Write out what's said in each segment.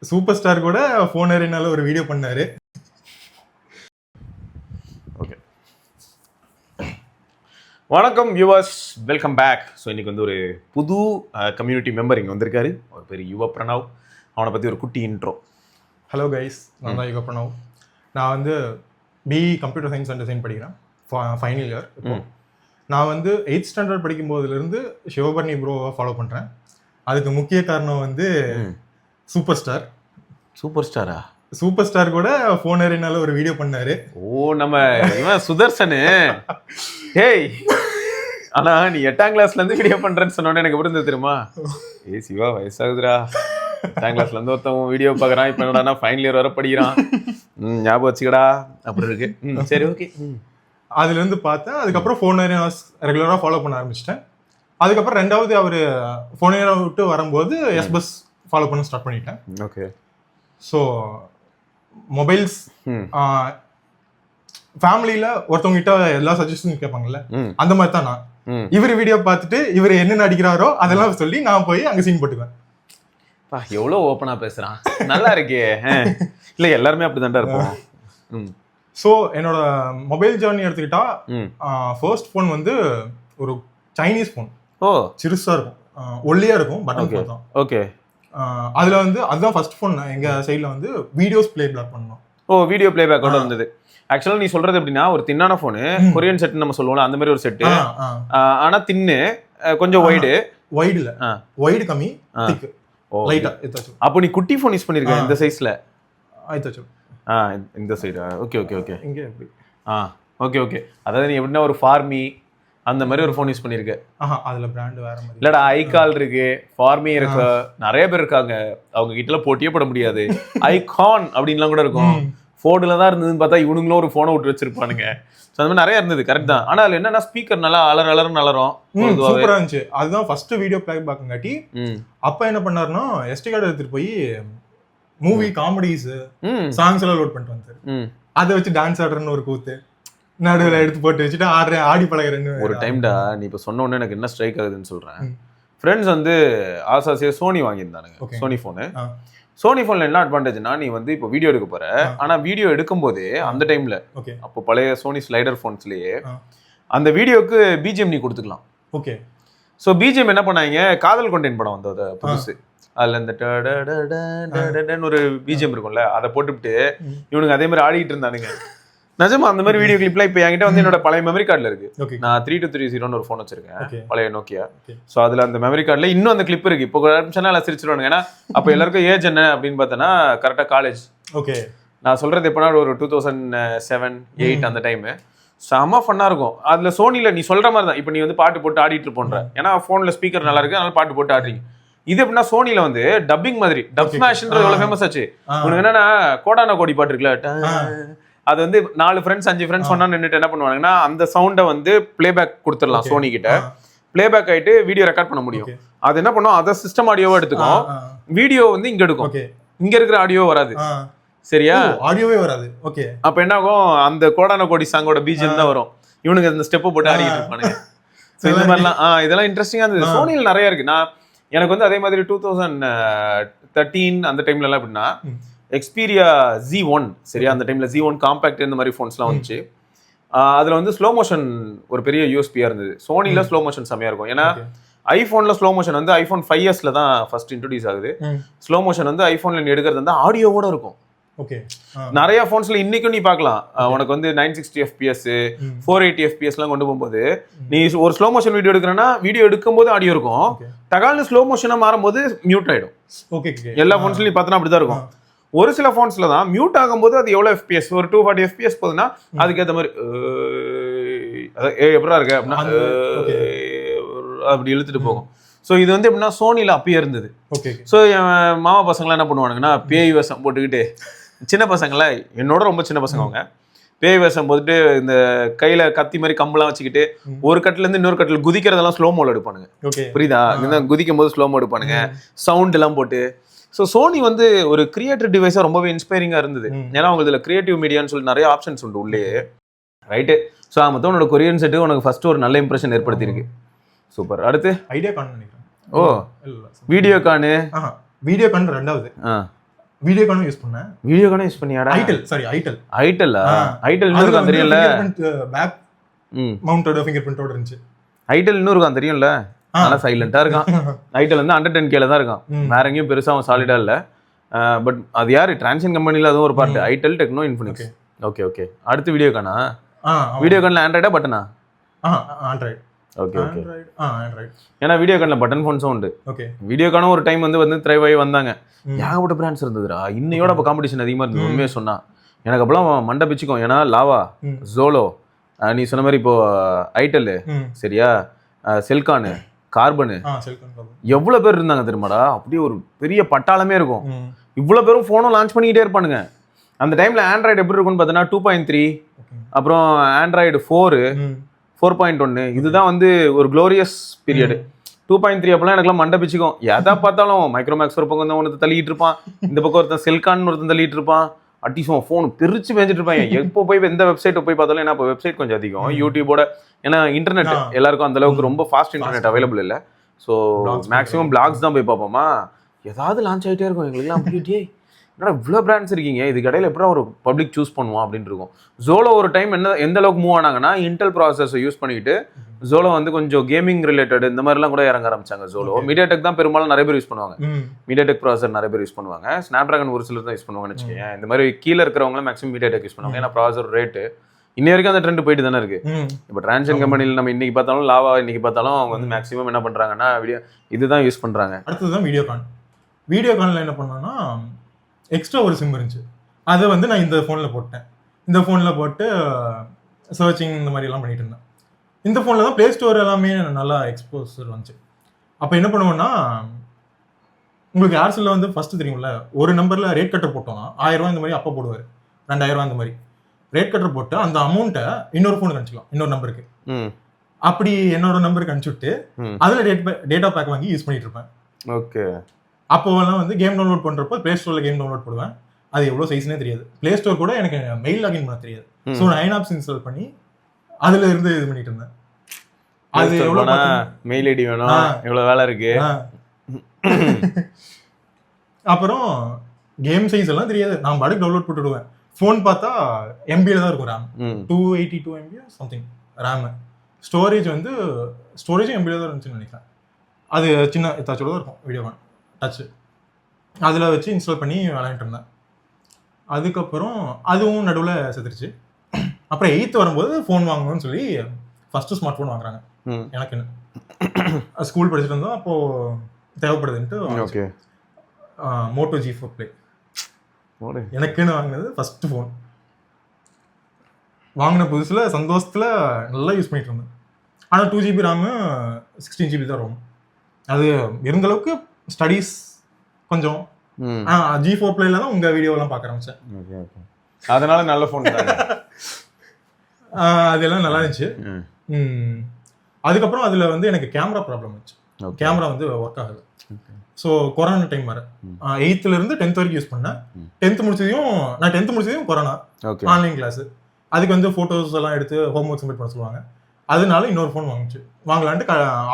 Super star கூட phone ஏறினால ஒரு வீடியோ பண்ணாரு. ஓகே, வணக்கம் வியூவர்ஸ், வெல்கம் பேக். ஸோ இன்னைக்கு வந்து ஒரு புது கம்யூனிட்டி மெம்பர் இங்கே வந்திருக்காரு. ஒரு பேர் யுவ பிரணவ். அவனை பற்றி ஒரு குட்டி இன்ட்ரோ. ஹலோ கைஸ், நான் தான் யுவ பிரணவ். நான் வந்து BE computer science and design படிக்கிறேன், ஃபைனல் இயர். நான் வந்து 8th ஸ்டாண்டர்ட் படிக்கும் போதுலேருந்து சிவபர்ணி ப்ரோவை ஃபாலோ பண்ணுறேன். அதுக்கு முக்கிய காரணம் வந்து சூப்பர் ஸ்டார். சூப்பர் ஸ்டாரா? சூப்பர் ஸ்டார் கூட ஃபோன் ஏறினால ஒரு வீடியோ பண்ணாரு. ஓ, நம்ம இவன் சுதர்சனு. ஹேய், ஆனா நீ 8ஆம் கிளாஸ்ல இருந்து வீடியோ பண்றேன்னு சொன்னோன்னே எனக்கு எப்படி இருந்தது தெரியுமா? ஏய் சிவா, வயசாகுதுரா. 8ஆம் கிளாஸ்ல இருந்து ஒருத்தவங்க வீடியோ பார்க்குறான், இப்போ என்னடா ஃபைனல் இயர் வர படிக்கிறான். ஞாபகம் வச்சுக்கடா அப்படி இருக்கு. சரி, ஓகே. அதுலேருந்து பார்த்தேன். அதுக்கப்புறம் ஃபோன் ஏரியா ரெகுலராக ஃபாலோ பண்ண ஆரம்பிச்சிட்டேன். அதுக்கப்புறம் ரெண்டாவது அவர் ஃபோன் ஏரியா விட்டு வரும்போது எஸ் பஸ் ஃபாலோ பண்ண ஸ்டார்ட் பண்ணிட்டேன். ஓகே. ஸோ மொபைல்ஸ் ஃபேமிலியில் ஒருத்தவங்க கிட்ட எல்லா சஜஷனும் கேட்பாங்கல்ல, அந்த மாதிரி தான் நான். இவர் வீடியோ பார்த்துட்டு இவர் என்ன நடிக்கிறாரோ அதெல்லாம் சொல்லி நான் போய் அங்கே சீன் போட்டுக்குவேன். எவ்வளோ ஓப்பனா பேசுறான், நல்லா இருக்கே. இல்லை, எல்லாருமே அப்படிதான்டா இருப்போம். ஸோ என்னோட மொபைல் ஜேர்னி எடுத்துக்கிட்டா, ஃபர்ஸ்ட் ஃபோன் வந்து ஒரு சைனீஸ் ஃபோன். ஓ, சிறுசா இருக்கும், ஒல்லியா இருக்கும், பட்டன் ஃபோன் தான். ஓகே. அதுல வந்து அதுதான் ஃபர்ஸ்ட் ஃபோன். எங்க சைட்ல வந்து வீடியோஸ் ப்ளே பேக் பண்ணோம். ஓ, வீடியோ ப்ளே பேக்கோட இருந்தது. ஆக்சுவலா நீ சொல்றது எப்படின்னா, ஒரு தின்னான போனு, கொரியன் செட் நம்ம சொல்லுவோம், அந்த மாதிரி ஒரு செட்டு. ஆனா தின்னு கொஞ்சம் வைடு இல்ல, வைடு கம்மி, திக் லைட்டா ஏதாச்சு. அப்போ நீ குட்டி ஃபோன் யூஸ் பண்ணிருக்க இந்த சைஸ்ல? ஏதாச்சு இந்த சைடு. Okay okay okay. இங்க எப்படி? Okay okay. அதாவது நீ எப்படின்னா ஒரு ஃபார்மி அந்த மாதிரி ஒரு ஃபோன் யூஸ் பண்ணிருக்க. அதுல பிராண்ட் வேற மாதிரி இல்லடா, ஐகால் இருக்கு, ஃபார்மி இருக்கு, நிறைய பேர் இருக்காங்க. அவங்க கிட்ட போட்டியே போட முடியாது. ஐகான் அப்படின்லாம் கூட இருக்கும். ஃபோர்டுல தான் இருந்ததுன்னு பார்த்தா இவனுங்களும் ஒரு ஃபோனை விட்டு வச்சிருப்பானுங்க. ஸோ அந்த மாதிரி நிறைய இருந்தது. கரெக்ட் தான். ஆனால் அதில் என்னன்னா, ஸ்பீக்கர் நல்லா அலரும் நலரும் சூப்பரா இருந்துச்சு. அதுதான் ஃபர்ஸ்ட் வீடியோ பிளே பேக்குங்காட்டி அப்பா என்ன பண்ணாருன்னா, எஸ்டி கார்டு எடுத்துட்டு போய் மூவி காமெடிஸ் சாங்ஸ் எல்லாம் லோட் பண்ணிட்டு வந்தாரு. அதை வச்சு டான்ஸ் ஆடுறன்னு ஒரு கூத்து நடுவில் எடுத்து போட்டு வச்சுட்டு ஆடி பழகிறேன்னு ஒரு டைம்டா. நீ இப்போ சொன்ன உடனே எனக்கு என்ன ஸ்ட்ரைக் ஆகுதுன்னு சொல்றேன். ஃப்ரெண்ட்ஸ் வந்து ஆசாசியா சோனி வாங்கியிருந்தானுங்க, சோனி ஃபோனு. சோனி ஃபோன்ல என்ன அட்வான்டேஜ்னா, நீ வந்து இப்போ வீடியோ எடுக்க போற, ஆனா வீடியோ எடுக்கும் போதே அந்த டைம்ல அப்போ பழைய சோனி ஸ்லைடர் ஃபோன்ஸ்லயே அந்த வீடியோக்கு பிஜிஎம் நீ கொடுத்துக்கலாம். ஓகே. ஸோ பிஜிஎம் என்ன பண்ணாங்க, காதல் கொண்டேன் படம் வந்தது புதுசு, அதுல இந்த ஒரு பிஜிஎம் இருக்கும்ல, அதை போட்டுவிட்டு இவனுக்கு அதே மாதிரி ஆடிட்டு இருந்தானுங்க. நிஜமா அந்த மாதிரி வீடியோ கிளிப்லாம் இப்போ என்கிட்ட வந்து என்னோட பழைய மெமரி கார்டில் இருக்கு. நான் 3230 ஒரு ஃபோன் வச்சிருக்கேன், பழைய நோக்கியா. ஸோ அதில் அந்த மெமரி கார்டில் இன்னும் அந்த கிளிப் இருக்கு. இப்போ எல்லாம் சிரிச்சிருவானுங்க. ஏன்னா அப்போ எல்லாருக்கும் ஏஜ் என்ன அப்படின்னு பார்த்தோன்னா கரெக்டாக காலேஜ். ஓகே. நான் சொல்றது எப்போனா ஒரு 2007-8 அந்த டைமு. செம்ம ஃபன்னாக இருக்கும். அதில் சோனியில் நீ சொல்கிற மாதிரி தான். இப்போ நீ வந்து பாட்டு போட்டு ஆடிட்டு போன்ற, ஏன்னா ஃபோனில் ஸ்பீக்கர் நல்லா இருக்கு, அதனால பாட்டு போட்டு ஆடுறீங்க. இது எப்படின்னா சோனியில் வந்து டப்பிங் மாதிரி, டப் ஸ்மாஷ்ன்றது எவ்வளோ ஃபேமஸ் ஆச்சு. உனக்கு என்னன்னா, கோடான கோடி பாட்டு இருக்குல்ல, அது வந்து 4 ஃப்ரெண்ட்ஸ் 5 ஃப்ரெண்ட்ஸ் சொன்னா நின்றுட்டு என்ன பண்ணுவாங்கன்னா, அந்த சவுண்டை வந்து பிளேபேக் கொடுத்துடலாம். சோனி கிட்ட பிளேபேக் ஆயிட்டு வீடியோ ரெக்கார்ட் பண்ண முடியும். அது என்ன பண்ணும், அதை சிஸ்டம் ஆடியோவா எடுத்துக்கும், வீடியோ வந்து இங்க எடுக்கும், இங்க இருக்கிற ஆடியோ வராது. சரியா? ஆடியோவே வராது. ஓகே. அப்ப என்ன ஆகும், அந்த கோடான கோடி சாங்கோட பிஜிஎம் தான் வரும். இவனுக்கு அந்த ஸ்டெப் போட்டு ஆடிட்டு இருப்பானுங்க. இந்த மாதிரிலாம் இதெல்லாம் இன்ட்ரெஸ்டிங்கா இருந்தது. சோனியில் நிறைய இருக்கு. எனக்கு வந்து அதே மாதிரி 2013 அந்த டைம்ல எல்லாம் எப்படின்னா, எக்ஸ்பீரியா Z1, சரியா, அந்த டைம்ல Z1 காம்பேக்ட் இந்த மாதிரி ஃபோன்ஸ்லாம் வந்துச்சு. அதுல வந்து ஸ்லோ மோஷன் ஒரு பெரிய யூஎஸ்பியா இருந்தது. சோனில ஸ்லோ மோஷன் செமையா இருக்கும். ஏன்னா ஐபோன்ல ஸ்லோ மோஷன் வந்து ஐபோன் 5S தான் ஃபர்ஸ்ட் இன்ட்ரோடியூஸ் ஆகுது. ஸ்லோ மோஷன் வந்து ஐபோன்ல நீ எடுக்கிறது வந்து ஆடியோவோட இருக்கும். ஓகே. நிறைய போன்ஸ்ல இன்னைக்கும் நீ பார்க்கலாம், உனக்கு வந்து 960 FPS 480 FPS எல்லாம் கொண்டு போகும்போது நீ ஒரு ஸ்லோ மோஷன் வீடியோ எடுக்கிறன்னா, வீடியோ எடுக்கும் போது ஆடியோ இருக்கும், டகால்னு ஸ்லோ மோஷனா மாறும்போது மியூட் ஆயிடும். ஓகே. எல்லா போன்ஸ்லயும் நீ பார்த்தா அப்படிதான் இருக்கும். ஒரு சில ஃபோன்ஸ்ல தான் மியூட் ஆகும்போது அது எவ்வளோ FPS, ஒரு 240 FPS போகுதுன்னா அதுக்கேற்ற மாதிரி எப்படா இருக்கு அப்படின்னா அப்படி இழுத்துட்டு போகும். ஸோ இது வந்து எப்படின்னா சோனியில் அப்பயே இருந்தது. ஸோ என் மாமா பசங்களாம் என்ன பண்ணுவானுங்கன்னா, பேய் வேஷம் போட்டுக்கிட்டு, சின்ன பசங்கள என்னோட ரொம்ப சின்ன பசங்க, அவங்க பேய் வேஷம் போட்டுட்டு இந்த கையில கத்தி மாதிரி கம்பெல்லாம் வச்சுக்கிட்டு ஒரு கட்டுல இருந்து இன்னொரு கட்டில் குதிக்கிறதெல்லாம் ஸ்லோ மோல எடுப்பானுங்க. புரியுதா? குதிக்கும் போது ஸ்லோ மோ எடுப்பானுங்க, சவுண்ட் எல்லாம் போட்டு. ஸோ சோனி வந்து ஒரு கிரியேட்டர் டிவைஸாக ரொம்பவே இன்ஸ்பைரிங்காக இருந்தது. ஏன்னா அவங்க இதில் கிரியேட்டிவ் மீடியான்னு சொல்லி நிறைய ஆப்ஷன்ஸ் உண்டு உள்ளே. ரைட்டு. ஸோ மொத்தம் உன்னோட கொரியன் செட்டு உனக்கு ஃபர்ஸ்ட் ஒரு நல்ல இம்ப்ரெஷன் ஏற்படுத்தியிருக்கு. சூப்பர். அடுத்து ஐடியா கான் நினைக்கிறேன். ஓ, வீடியோ கானு. வீடியோ கான் ரெண்டாவது. வீடியோகானும் யூஸ் பண்ணேன். வீடியோகானும் யூஸ் பண்ணியாடா? ஐட்டல். ஐட்டல்லா? ஐட்டல் இன்னொரு இருக்கான் தெரியும்ல? பேக் மவுண்டட் ஃபிங்கர் பிரிண்டோட இருந்துச்சு. ஐட்டல் இன்னொரு இருக்கான் தெரியும்ல? நல்லா சைலண்டா இருக்கான். ஐட்டல் வந்து 110K தான் இருக்கான். வேற எங்கேயும் பெருசா அவன் சாலிடா இல்ல. பட் அது யாரு? டிரான்சியன் கம்பெனில அதுவும் ஒரு part. Itel, Tecno, Infinix. Okay okay. அடுத்து வீடியோகானா? வீடியோகான்ல ஆண்ட்ராய்டா பட்டனா? ஆண்ட்ராய்டு. Okay okay. ஆண்ட்ராய்டு. ஏன்னா வீடியோகான்ல பட்டன் ஃபோன்ஸும் உண்டு. ஓகே. வீடியோகானும் ஒரு டைம் வந்து த்ரைவ் ஆகி வந்தாங்க. ஏகப்பட்ட பிராண்ட்ஸ் இருந்ததுடா. இன்னையோட அப்போ காம்படிஷன் அதிகமாக இருந்தது. உண்மையை சொன்னா எனக்கு அப்பெல்லாம் மண்டை பிச்சுக்கும். ஏன்னா லாவா, ஜோலோ, நீ சொன்ன மாதிரி இப்போ ஐட்டல், சரியா, செல்கானு, கார்பனு, எவ்வளோ பேர் இருந்தாங்க தெரியுமாடா? அப்படியே ஒரு பெரிய பட்டாளமே இருக்கும். இவ்வளோ பேரும் ஃபோனும் லான்ச் பண்ணிக்கிட்டே இருப்பானுங்க. அந்த டைம்ல ஆண்ட்ராய்டு எப்படி இருக்கும்னு பார்த்தீங்கன்னா 2.3, அப்புறம் ஆண்ட்ராய்டு 4.1. இதுதான் வந்து ஒரு க்ளோரியஸ் பீரியடு. 2.3 அப்பெல்லாம் எனக்குலாம் மண்டை பிச்சுக்கும். எதை பார்த்தாலும் மைக்ரோமேக்ஸ் ஒரு பக்கம் ஒருத்தர் தள்ளிட்டு இருப்பான், இந்த பக்கம் ஒருத்தன் செல்கான் ஒருத்தன் தள்ளிட்டு இருப்பான். அட்டிஸும் ஃபோன் பிரிச்சு மேய்ச்சிட்டு இருப்பாங்க. எப்போ போய் எந்த வெப்சைட்டை போய் பார்த்தாலும், ஏன்னா இப்போ வெப்சைட் கொஞ்சம் அதிகம் யூடியூபோட, ஏன்னா இன்டர்நெட் எல்லாருக்கும் அந்த அளவுக்கு ரொம்ப ஃபாஸ்ட் இன்டர்நெட் அவைலபிள் இல்லை. ஸோ மேக்ஸிமம் பிளாக்ஸ் தான் போய் பார்ப்போமா. ஏதாவது லான்ச் ஆகிட்டே இருக்கும் எங்களுக்குலாம். அப்படியே என்னடா இவ்வளோ பிராண்ட்ஸ் இருக்கீங்க, இதுக்கு இடையில எப்படா ஒரு பப்ளிக் சூஸ் பண்ணுவோம் அப்படின்னு இருக்கும். ஜோலோ ஒரு டைம் எந்த அளவுக்கு மூவ் ஆனாங்கன்னா, இன்டெல் ப்ராசஸை யூஸ் பண்ணிட்டு ஜோலோ வந்து கொஞ்சம் கேமிங் ரிலேட்டட் இந்த மாதிரிலாம் கூட இறங்க ஆரம்பிச்சாங்க. ஜோலோ மீடியாடெக் தான் பெரும்பாலும் நிறைய பேர் யூஸ் பண்ணுவாங்க. மீடியாடெக் ப்ராசஸர் நிறைய பேர் யூஸ் பண்ணுவாங்க. ஸ்னாப் டிராகன் ஒரு சிலர் தான் யூஸ் பண்ணுவாங்கன்னு வச்சுக்கோங்க. இந்த மாதிரி கீழே இருக்கிறவங்களாம் மேக்ஸிமம் மீடியாடெக் யூஸ் பண்ணுவாங்க. ஏன்னா ப்ராசஸர் ரேட்டு இன்னி வரைக்கும் அந்த ட்ரெண்ட் போயிட்டு தானே இருக்கு. இப்போ டிரான்சியன் கம்பெனியில் நம்ம இன்னைக்கு பார்த்தாலும், லாவா இன்னைக்கு பார்த்தாலும், அவங்க வந்து மேக்ஸிமம் என்ன பண்றாங்கன்னா இதுதான் யூஸ் பண்றாங்க. அடுத்ததுதான் வீடியோகான்ல என்ன பண்ணோம்னா, எக்ஸ்ட்ரா ஒரு சிம் இருந்துச்சு. அதை வந்து நான் இந்த ஃபோனில் போட்டேன். இந்த ஃபோனில் போட்டு சர்ச்சிங் இந்த மாதிரி எல்லாம் பண்ணிட்டு இருந்தேன். இந்த ஃபோனில் தான் ப்ளே ஸ்டோர் எல்லாமே நல்லா எக்ஸ்போசர் வந்துச்சு. அப்போ என்ன பண்ணுவோம்னா, உங்களுக்கு ஏர்செல்ல வந்து ஃபர்ஸ்ட் தெரியும்ல, ஒரு நம்பரில் ரேட் கட்டர் போட்டோம்னா 1000 ரூபா இந்த மாதிரி அப்போ போடுவார், 2000 ரூபா இந்த மாதிரி ரேட் கட்டர் போட்டு அந்த அமௌண்ட்டை இன்னொரு ஃபோனுக்கு அனுப்பிச்சிக்கலாம், இன்னொரு நம்பருக்கு. அப்படி என்னோட நம்பருக்கு அனுப்பிச்சுட்டு அதில் டேட்டா பேக் வாங்கி யூஸ் பண்ணிட்டு இருப்பேன். ஓகே. அப்போவெல்லாம் வந்து கேம் டவுன்லோட் பண்ணுறப்போ ப்ளே ஸ்டோரில் கேம் டவுன்லோட் பண்ணுவேன். அது எவ்வளோ சைஸ்னே தெரியாது. ப்ளே ஸ்டோர் கூட எனக்கு மெயில் லாகின் பண்ண தெரியாது. ஸோ நான் ஐநாப்ஸ் இன்ஸ்டால் பண்ணி அதில் இருந்து இது பண்ணிட்டு இருந்தேன். அது எவ்வளோ மெயில் ஐடி வேணும், எவ்வளோ வேலை இருக்கு. அப்புறம் கேம் சைஸ் எல்லாம் தெரியாது, நான் பாட்டுக்கு டவுன்லோட் போட்டுடுவேன். ஃபோன் பார்த்தா எம்பியில் தான் இருக்கும், ரேம் 282 MB சம்திங் ரேமு. ஸ்டோரேஜும் எம்பியில் தான் இருந்துச்சுன்னு நினைக்கிறேன். அது சின்ன டச்சோட தான் இருக்கும் வீடியோகான் டச்சு. அதில் வச்சு இன்ஸ்டால் பண்ணி விளையாண்டுட்டு இருந்தேன். அதுக்கப்புறம் அதுவும் நடுவில் செத்துருச்சு. அப்புறம் 8th வரும்போது ஃபோன் வாங்கணும்னு சொல்லி ஃபஸ்ட்டு ஸ்மார்ட் ஃபோன் வாங்குறாங்க எனக்குன்னு. ஸ்கூல் படிச்சுட்டு இருந்தோம், அப்போது தேவைப்படுதுன்ட்டு ஓகே மோட்டோ G4 Play எனக்குன்னு வாங்கினது ஃபஸ்ட்டு ஃபோன். வாங்கின புதுசில் சந்தோஷத்தில் நல்லா யூஸ் பண்ணிட்டு இருந்தேன். ஆனால் 2GB ரேமு 16GB தான் ரோம். அது இருந்தளவுக்கு ஸ்டடீஸ் கொஞ்சம் G4 Playல தான் உங்கள் வீடியோலாம் பார்க்க ஆரம்பித்தேன். அதனால நல்ல ஃபோன் அதெல்லாம் நல்லா இருந்துச்சு. அதுக்கப்புறம் அதில் வந்து எனக்கு கேமரா ப்ராப்ளம் இருந்துச்சு. கேமரா வந்து ஒர்க் ஆகுது. ஸோ கொரோனா டைம் வர 8th-லேருந்து 10th வரைக்கும் யூஸ் பண்ணேன். 10th முடிச்சதையும் corona online class. அதுக்கு வந்து ஃபோட்டோஸ் எல்லாம் எடுத்து ஹோம் ஒர்க் சப்மிட் பண்ண சொல்லுவாங்க. அதனால இன்னொரு ஃபோன் வாங்கலான்ட்டு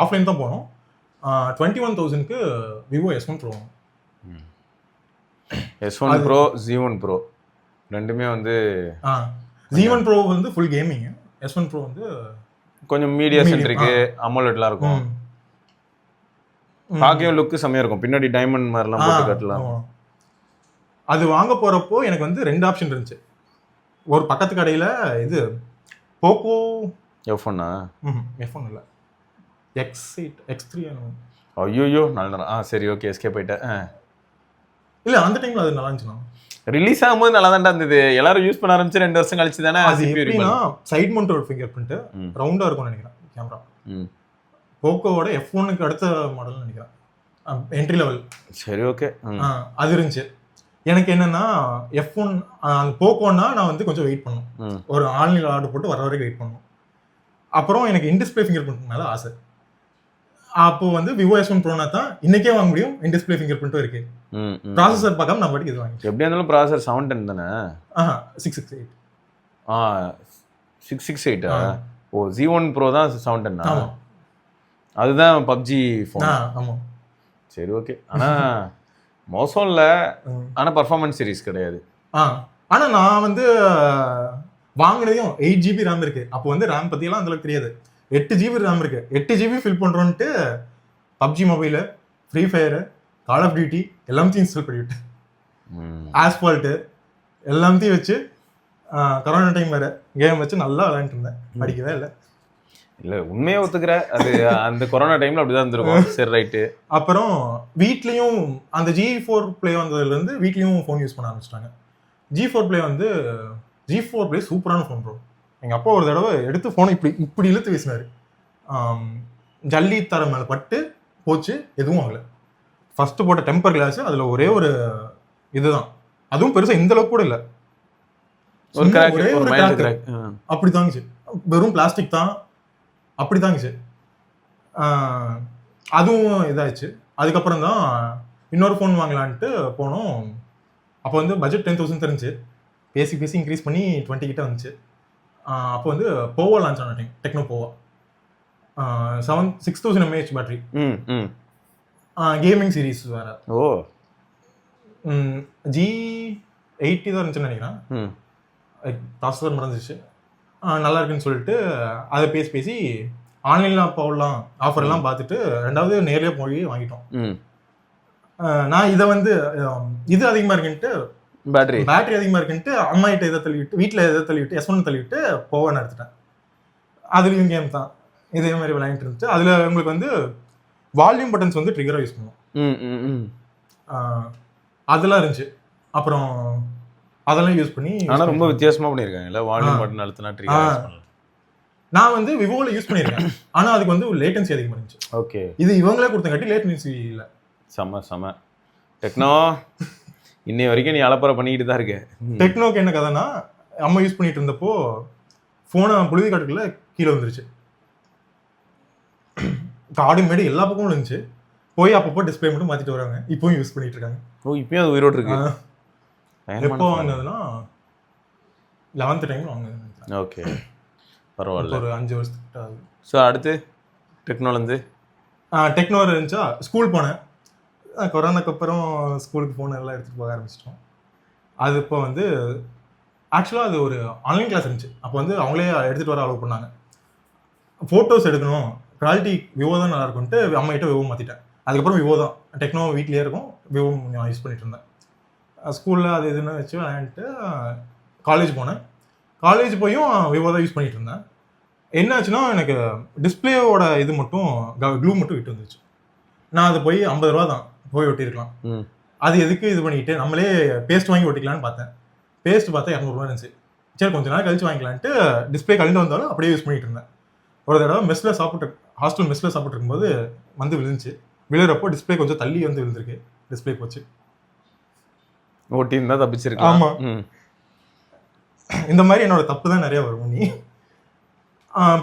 ஆஃப்லைன் தான் போனோம். 21,000க்கு Vivo S1 Pro. S1 Pro, Z1 Pro ரெண்டுமே வந்து Z1 Pro வந்து ஃபுல் கேமிங், S1 Pro வந்து கொஞ்சம் மீடியா சென்ட்ரிக்கு அமோலெட்லாம் இருக்கும். பார்க்கவும் லுக்கு செமையா இருக்கும். பின்னாடி டைமண்ட் மாதிரிலாம் போட்டு கட்டலாம். அது வாங்க போறப்போ எனக்கு வந்து 2 ஆப்ஷன் இருந்துச்சு. ஒரு பக்கத்து கடையில் இது போக்கோ F1 இல்ல X8 X3. ஐயோ நல்லா. சரி ஓகே, எஸ்கேப் ஆயிட்டேன். இல்ல அந்த டைம்ல அது நல்லா இருந்துச்சுனா. ரிலீஸ் ஆகும்போது நல்லா தான் இருந்தது. எல்லாரும் யூஸ் பண்ண ஆரம்பிச்சு 2 வருஷம் கழிச்சு தானே. அது எப்படின்னா சைடு மவுண்டட் ஃபிங்கர் பிரிண்ட் ரவுண்டா இருக்கும்னு நினைக்கிறேன் கேமரா. போக்கோவோட F1க்கு அடுத்த மாடல்னு நினைக்கிறேன், என்ட்ரி லெவல். சரி ஓகே. அது இருந்துச்சு. எனக்கு என்னன்னா F1 அந்த போக்கோன்னா நான் வந்து கொஞ்சம் வெயிட் பண்ணணும், ஒரு ஆன்லைனில் ஆர்டர் போட்டு வர வரைக்கும் வெயிட் பண்ணணும். அப்புறம் எனக்கு இன்டிஸ்பிளே ஃபிங்கர் பிரிண்ட் மேலே ஆசை. அப்போ வந்து விவோ S1 Pro தான் இன்னைக்கே வாங்க முடியும். இன்டிஸ்பிளே ஃபிங்கர் பிரிண்ட்டும் இருக்கு. ப்ராசஸர் பார்க்காம நான் பாட்டுக்கு இது வாங்கி. எப்படி இருந்தாலும் ப்ராசஸர் 710 தானே? 668. 668. ஓ Z1 Pro தான் 710. அதுதான் PUBG ஃபோன். ஆமா சரி ஓகே. ஆனால் மோசம் இல்லை, ஆனால் பர்ஃபார்மன்ஸ் சீரிஸ் கிடையாது. ஆனால் நான் வந்து வாங்கினதையும் 8 GB ரேம் இருக்கு. அப்போ வந்து ரேம் பற்றியெல்லாம் அந்தளவுக்கு தெரியாது. 8 GB ரேம் இருக்கு. 8 GB ஃபில் பண்ணுறோன்ட்டு PUBG mobile, free fire, call of duty எல்லாத்தையும் இன்ஸ்டால் பண்ணிவிட்டு, ஆஸ்பால்ட்டு எல்லாத்தையும் வச்சு கொரோனா டைம் வேறு கேம் வச்சு நல்லா விளையாண்டுட்டு இருந்தேன். படிக்கவே இல்லை. இல்லை உண்மையை ஒத்துக்கிற, அது அந்த கொரோனா டைமில் அப்படி தான் இருந்திருக்கும். சரி ரைட்டு. அப்புறம் வீட்லேயும் அந்த G4 ப்ளே வந்ததுலேருந்து வீட்லேயும் ஃபோன் யூஸ் பண்ண ஆரம்பிச்சிட்டாங்க. G4 ப்ளே வந்து G4 ப்ளே சூப்பரான ஃபோன் ப்ரோ. எங்கள் அப்பா ஒரு தடவை எடுத்து ஃபோனை இப்படி இழுத்து வீசினார். ஜல்லி தர மேலே பட்டு போச்சு, எதுவும் ஆகலை. ஃபஸ்ட்டு போட்ட டெம்பர் கிளாஸு அதில் ஒரே ஒரு இதுதான், அதுவும் பெருசாக இந்த அளவுக்கு கூட இல்லை, ஒரே ஒரு கிராக் அப்படி தாங்குச்சு. வெறும் பிளாஸ்டிக் தான், அப்படி தாங்குச்சு. அதுவும் இதாகிடுச்சு. அதுக்கப்புறம் தான் இன்னொரு ஃபோன் வாங்கலான்ட்டு போனோம். அப்போ வந்து பட்ஜெட் 10,000 தெரிஞ்சு பேசி இன்க்ரீஸ் பண்ணி 20 கிட்ட வந்துச்சு. அப்போ வந்து போவோ லான்ச் ஆன டைம், டெக்னோ போவா. 6000 mAh பேட்டரி, கேமிங் சீரீஸ் வேற. ஓ G80 தான் இருந்துச்சுன்னு நினைக்கிறேன். ப்ராசஸர் மறந்துச்சு. நல்லா இருக்குன்னு சொல்லிட்டு அதை பேசி ஆன்லைனில் போடலாம் ஆஃபர் எல்லாம் பார்த்துட்டு ரெண்டாவது நேர்லேயே போய் வாங்கிட்டோம். நான் இதை வந்து இது அதிகமாக இருக்குன்ட்டு, பேட்டரி அதிகமாக இருக்குன்ட்டு அம்மா கிட்ட இதை தள்ளிவிட்டு, வீட்டில் இதை தள்ளிவிட்டு S1 தள்ளிவிட்டு போவான்னு எடுத்துட்டேன். அதுலேயும் கேம் தான் இதே மாதிரி விளையாண்டுட்டு இருந்துச்சு. அதில் உங்களுக்கு வந்து வால்யூம் பட்டன்ஸ் வந்து ட்ரிகராக யூஸ் பண்ணுவோம், அதெல்லாம் இருந்துச்சு. அப்புறம் அதெல்லாம் யூஸ் பண்ணி, ஆனால் ரொம்ப வித்தியாசமாக பண்ணியிருக்காங்கல்ல, வால்யூம் பட்டன் அழுத்தினா ட்ரிகர். நான் வந்து விவோவில் யூஸ் பண்ணியிருக்கேன், ஆனால் அதுக்கு வந்து லேட்டன்சி அதிகமாக இருந்துச்சு. ஓகே, இது இவங்களே கொடுத்தங்காட்டி லேட்டன்சி இல்லை. செம டெக்னோ இன்னை வரைக்கும் நீ அலப்பறை பண்ணிக்கிட்டு தான் இருக்க. டெக்னோக்கு என்ன கதைன்னா, அம்மா யூஸ் பண்ணிட்டு இருந்தப்போ ஃபோனை புழுதி காட்டுக்குள்ள கீழே வந்துருச்சு. காடு மேடு எல்லா பக்கமும் இருந்துச்சு. போய் அப்பப்போ டிஸ்பிளே மட்டும் மாற்றிட்டு வராங்க. இப்போவும் யூஸ் பண்ணிட்டு இருக்காங்க. ஓ, இப்பயும் அது உயிரோடு இருக்கு. எப்போ வாங்கினதுன்னா 11th டைம் வாங்கினது. ஓகே, பரவாயில்ல, ஒரு 5 வருஷத்துக்கிட்ட ஆகுது. ஸோ அடுத்து டெக்னோலேருந்து டெக்னோ இருந்துச்சா, ஸ்கூல் போனேன். கொரோனாக்கு அப்புறம் ஸ்கூலுக்கு ஃபோன் எல்லாம் எடுத்துகிட்டு போக ஆரம்பிச்சிட்டோம். அது இப்போ வந்து ஆக்சுவலாக அது ஒரு ஆன்லைன் கிளாஸ் இருந்துச்சு. அப்போ வந்து அவங்களே எடுத்துகிட்டு வர அலோவ் பண்ணாங்க. ஃபோட்டோஸ் எடுக்கணும், குவாலிட்டி விவோ தான் நல்லா இருக்கும்ட்டு அம்மாகிட்ட விவோ மாற்றிட்டேன். அதுக்கப்புறம் விவோ தான், டெக்னோ வீட்லேயே இருக்கும், விவோ நான் யூஸ் பண்ணிட்டு இருந்தேன். ஸ்கூலில் அது இதுன்னு வச்சு விளையாண்டுட்டு காலேஜ் போனேன். காலேஜ் போயும் விவோ தான் யூஸ் பண்ணிட்டு இருந்தேன். என்ன ஆச்சுன்னா, எனக்கு டிஸ்பிளேவோட இது மட்டும் க்ளூ மட்டும் விட்டு வந்துச்சு. நான் அது போய் 50 ரூபா தான் போய் ஒட்டியிருக்கலாம். அது எதுக்கு இது பண்ணிட்டு நம்மளே பேஸ்ட் வாங்கி ஒட்டிக்கலான்னு பார்த்தேன். பேஸ்ட் பார்த்தா 200 ரூபா இருந்துச்சு. சரி கொஞ்ச நாள் கழிச்சு வாங்கிக்கலான்ட்டு டிஸ்பிளே கழிந்து வந்தாலும் அப்படியே யூஸ் பண்ணிட்டு இருந்தேன். ஒரு தடவை மெஸ்ஸில் ஹாஸ்டல் மெஸ்ஸில் சாப்பிட்டு இருக்கும்போது வந்து விழுந்துச்சு. விழுறப்போ டிஸ்பிளே கொஞ்சம் தள்ளி வந்து விழுந்திருக்கு, டிஸ்பிளே போச்சு. ஓட்டின்னு தான் தப்பிச்சிருக்கு. ஆமாம், இந்த மாதிரி என்னோட தப்பு தான் நிறைய வரும். நீ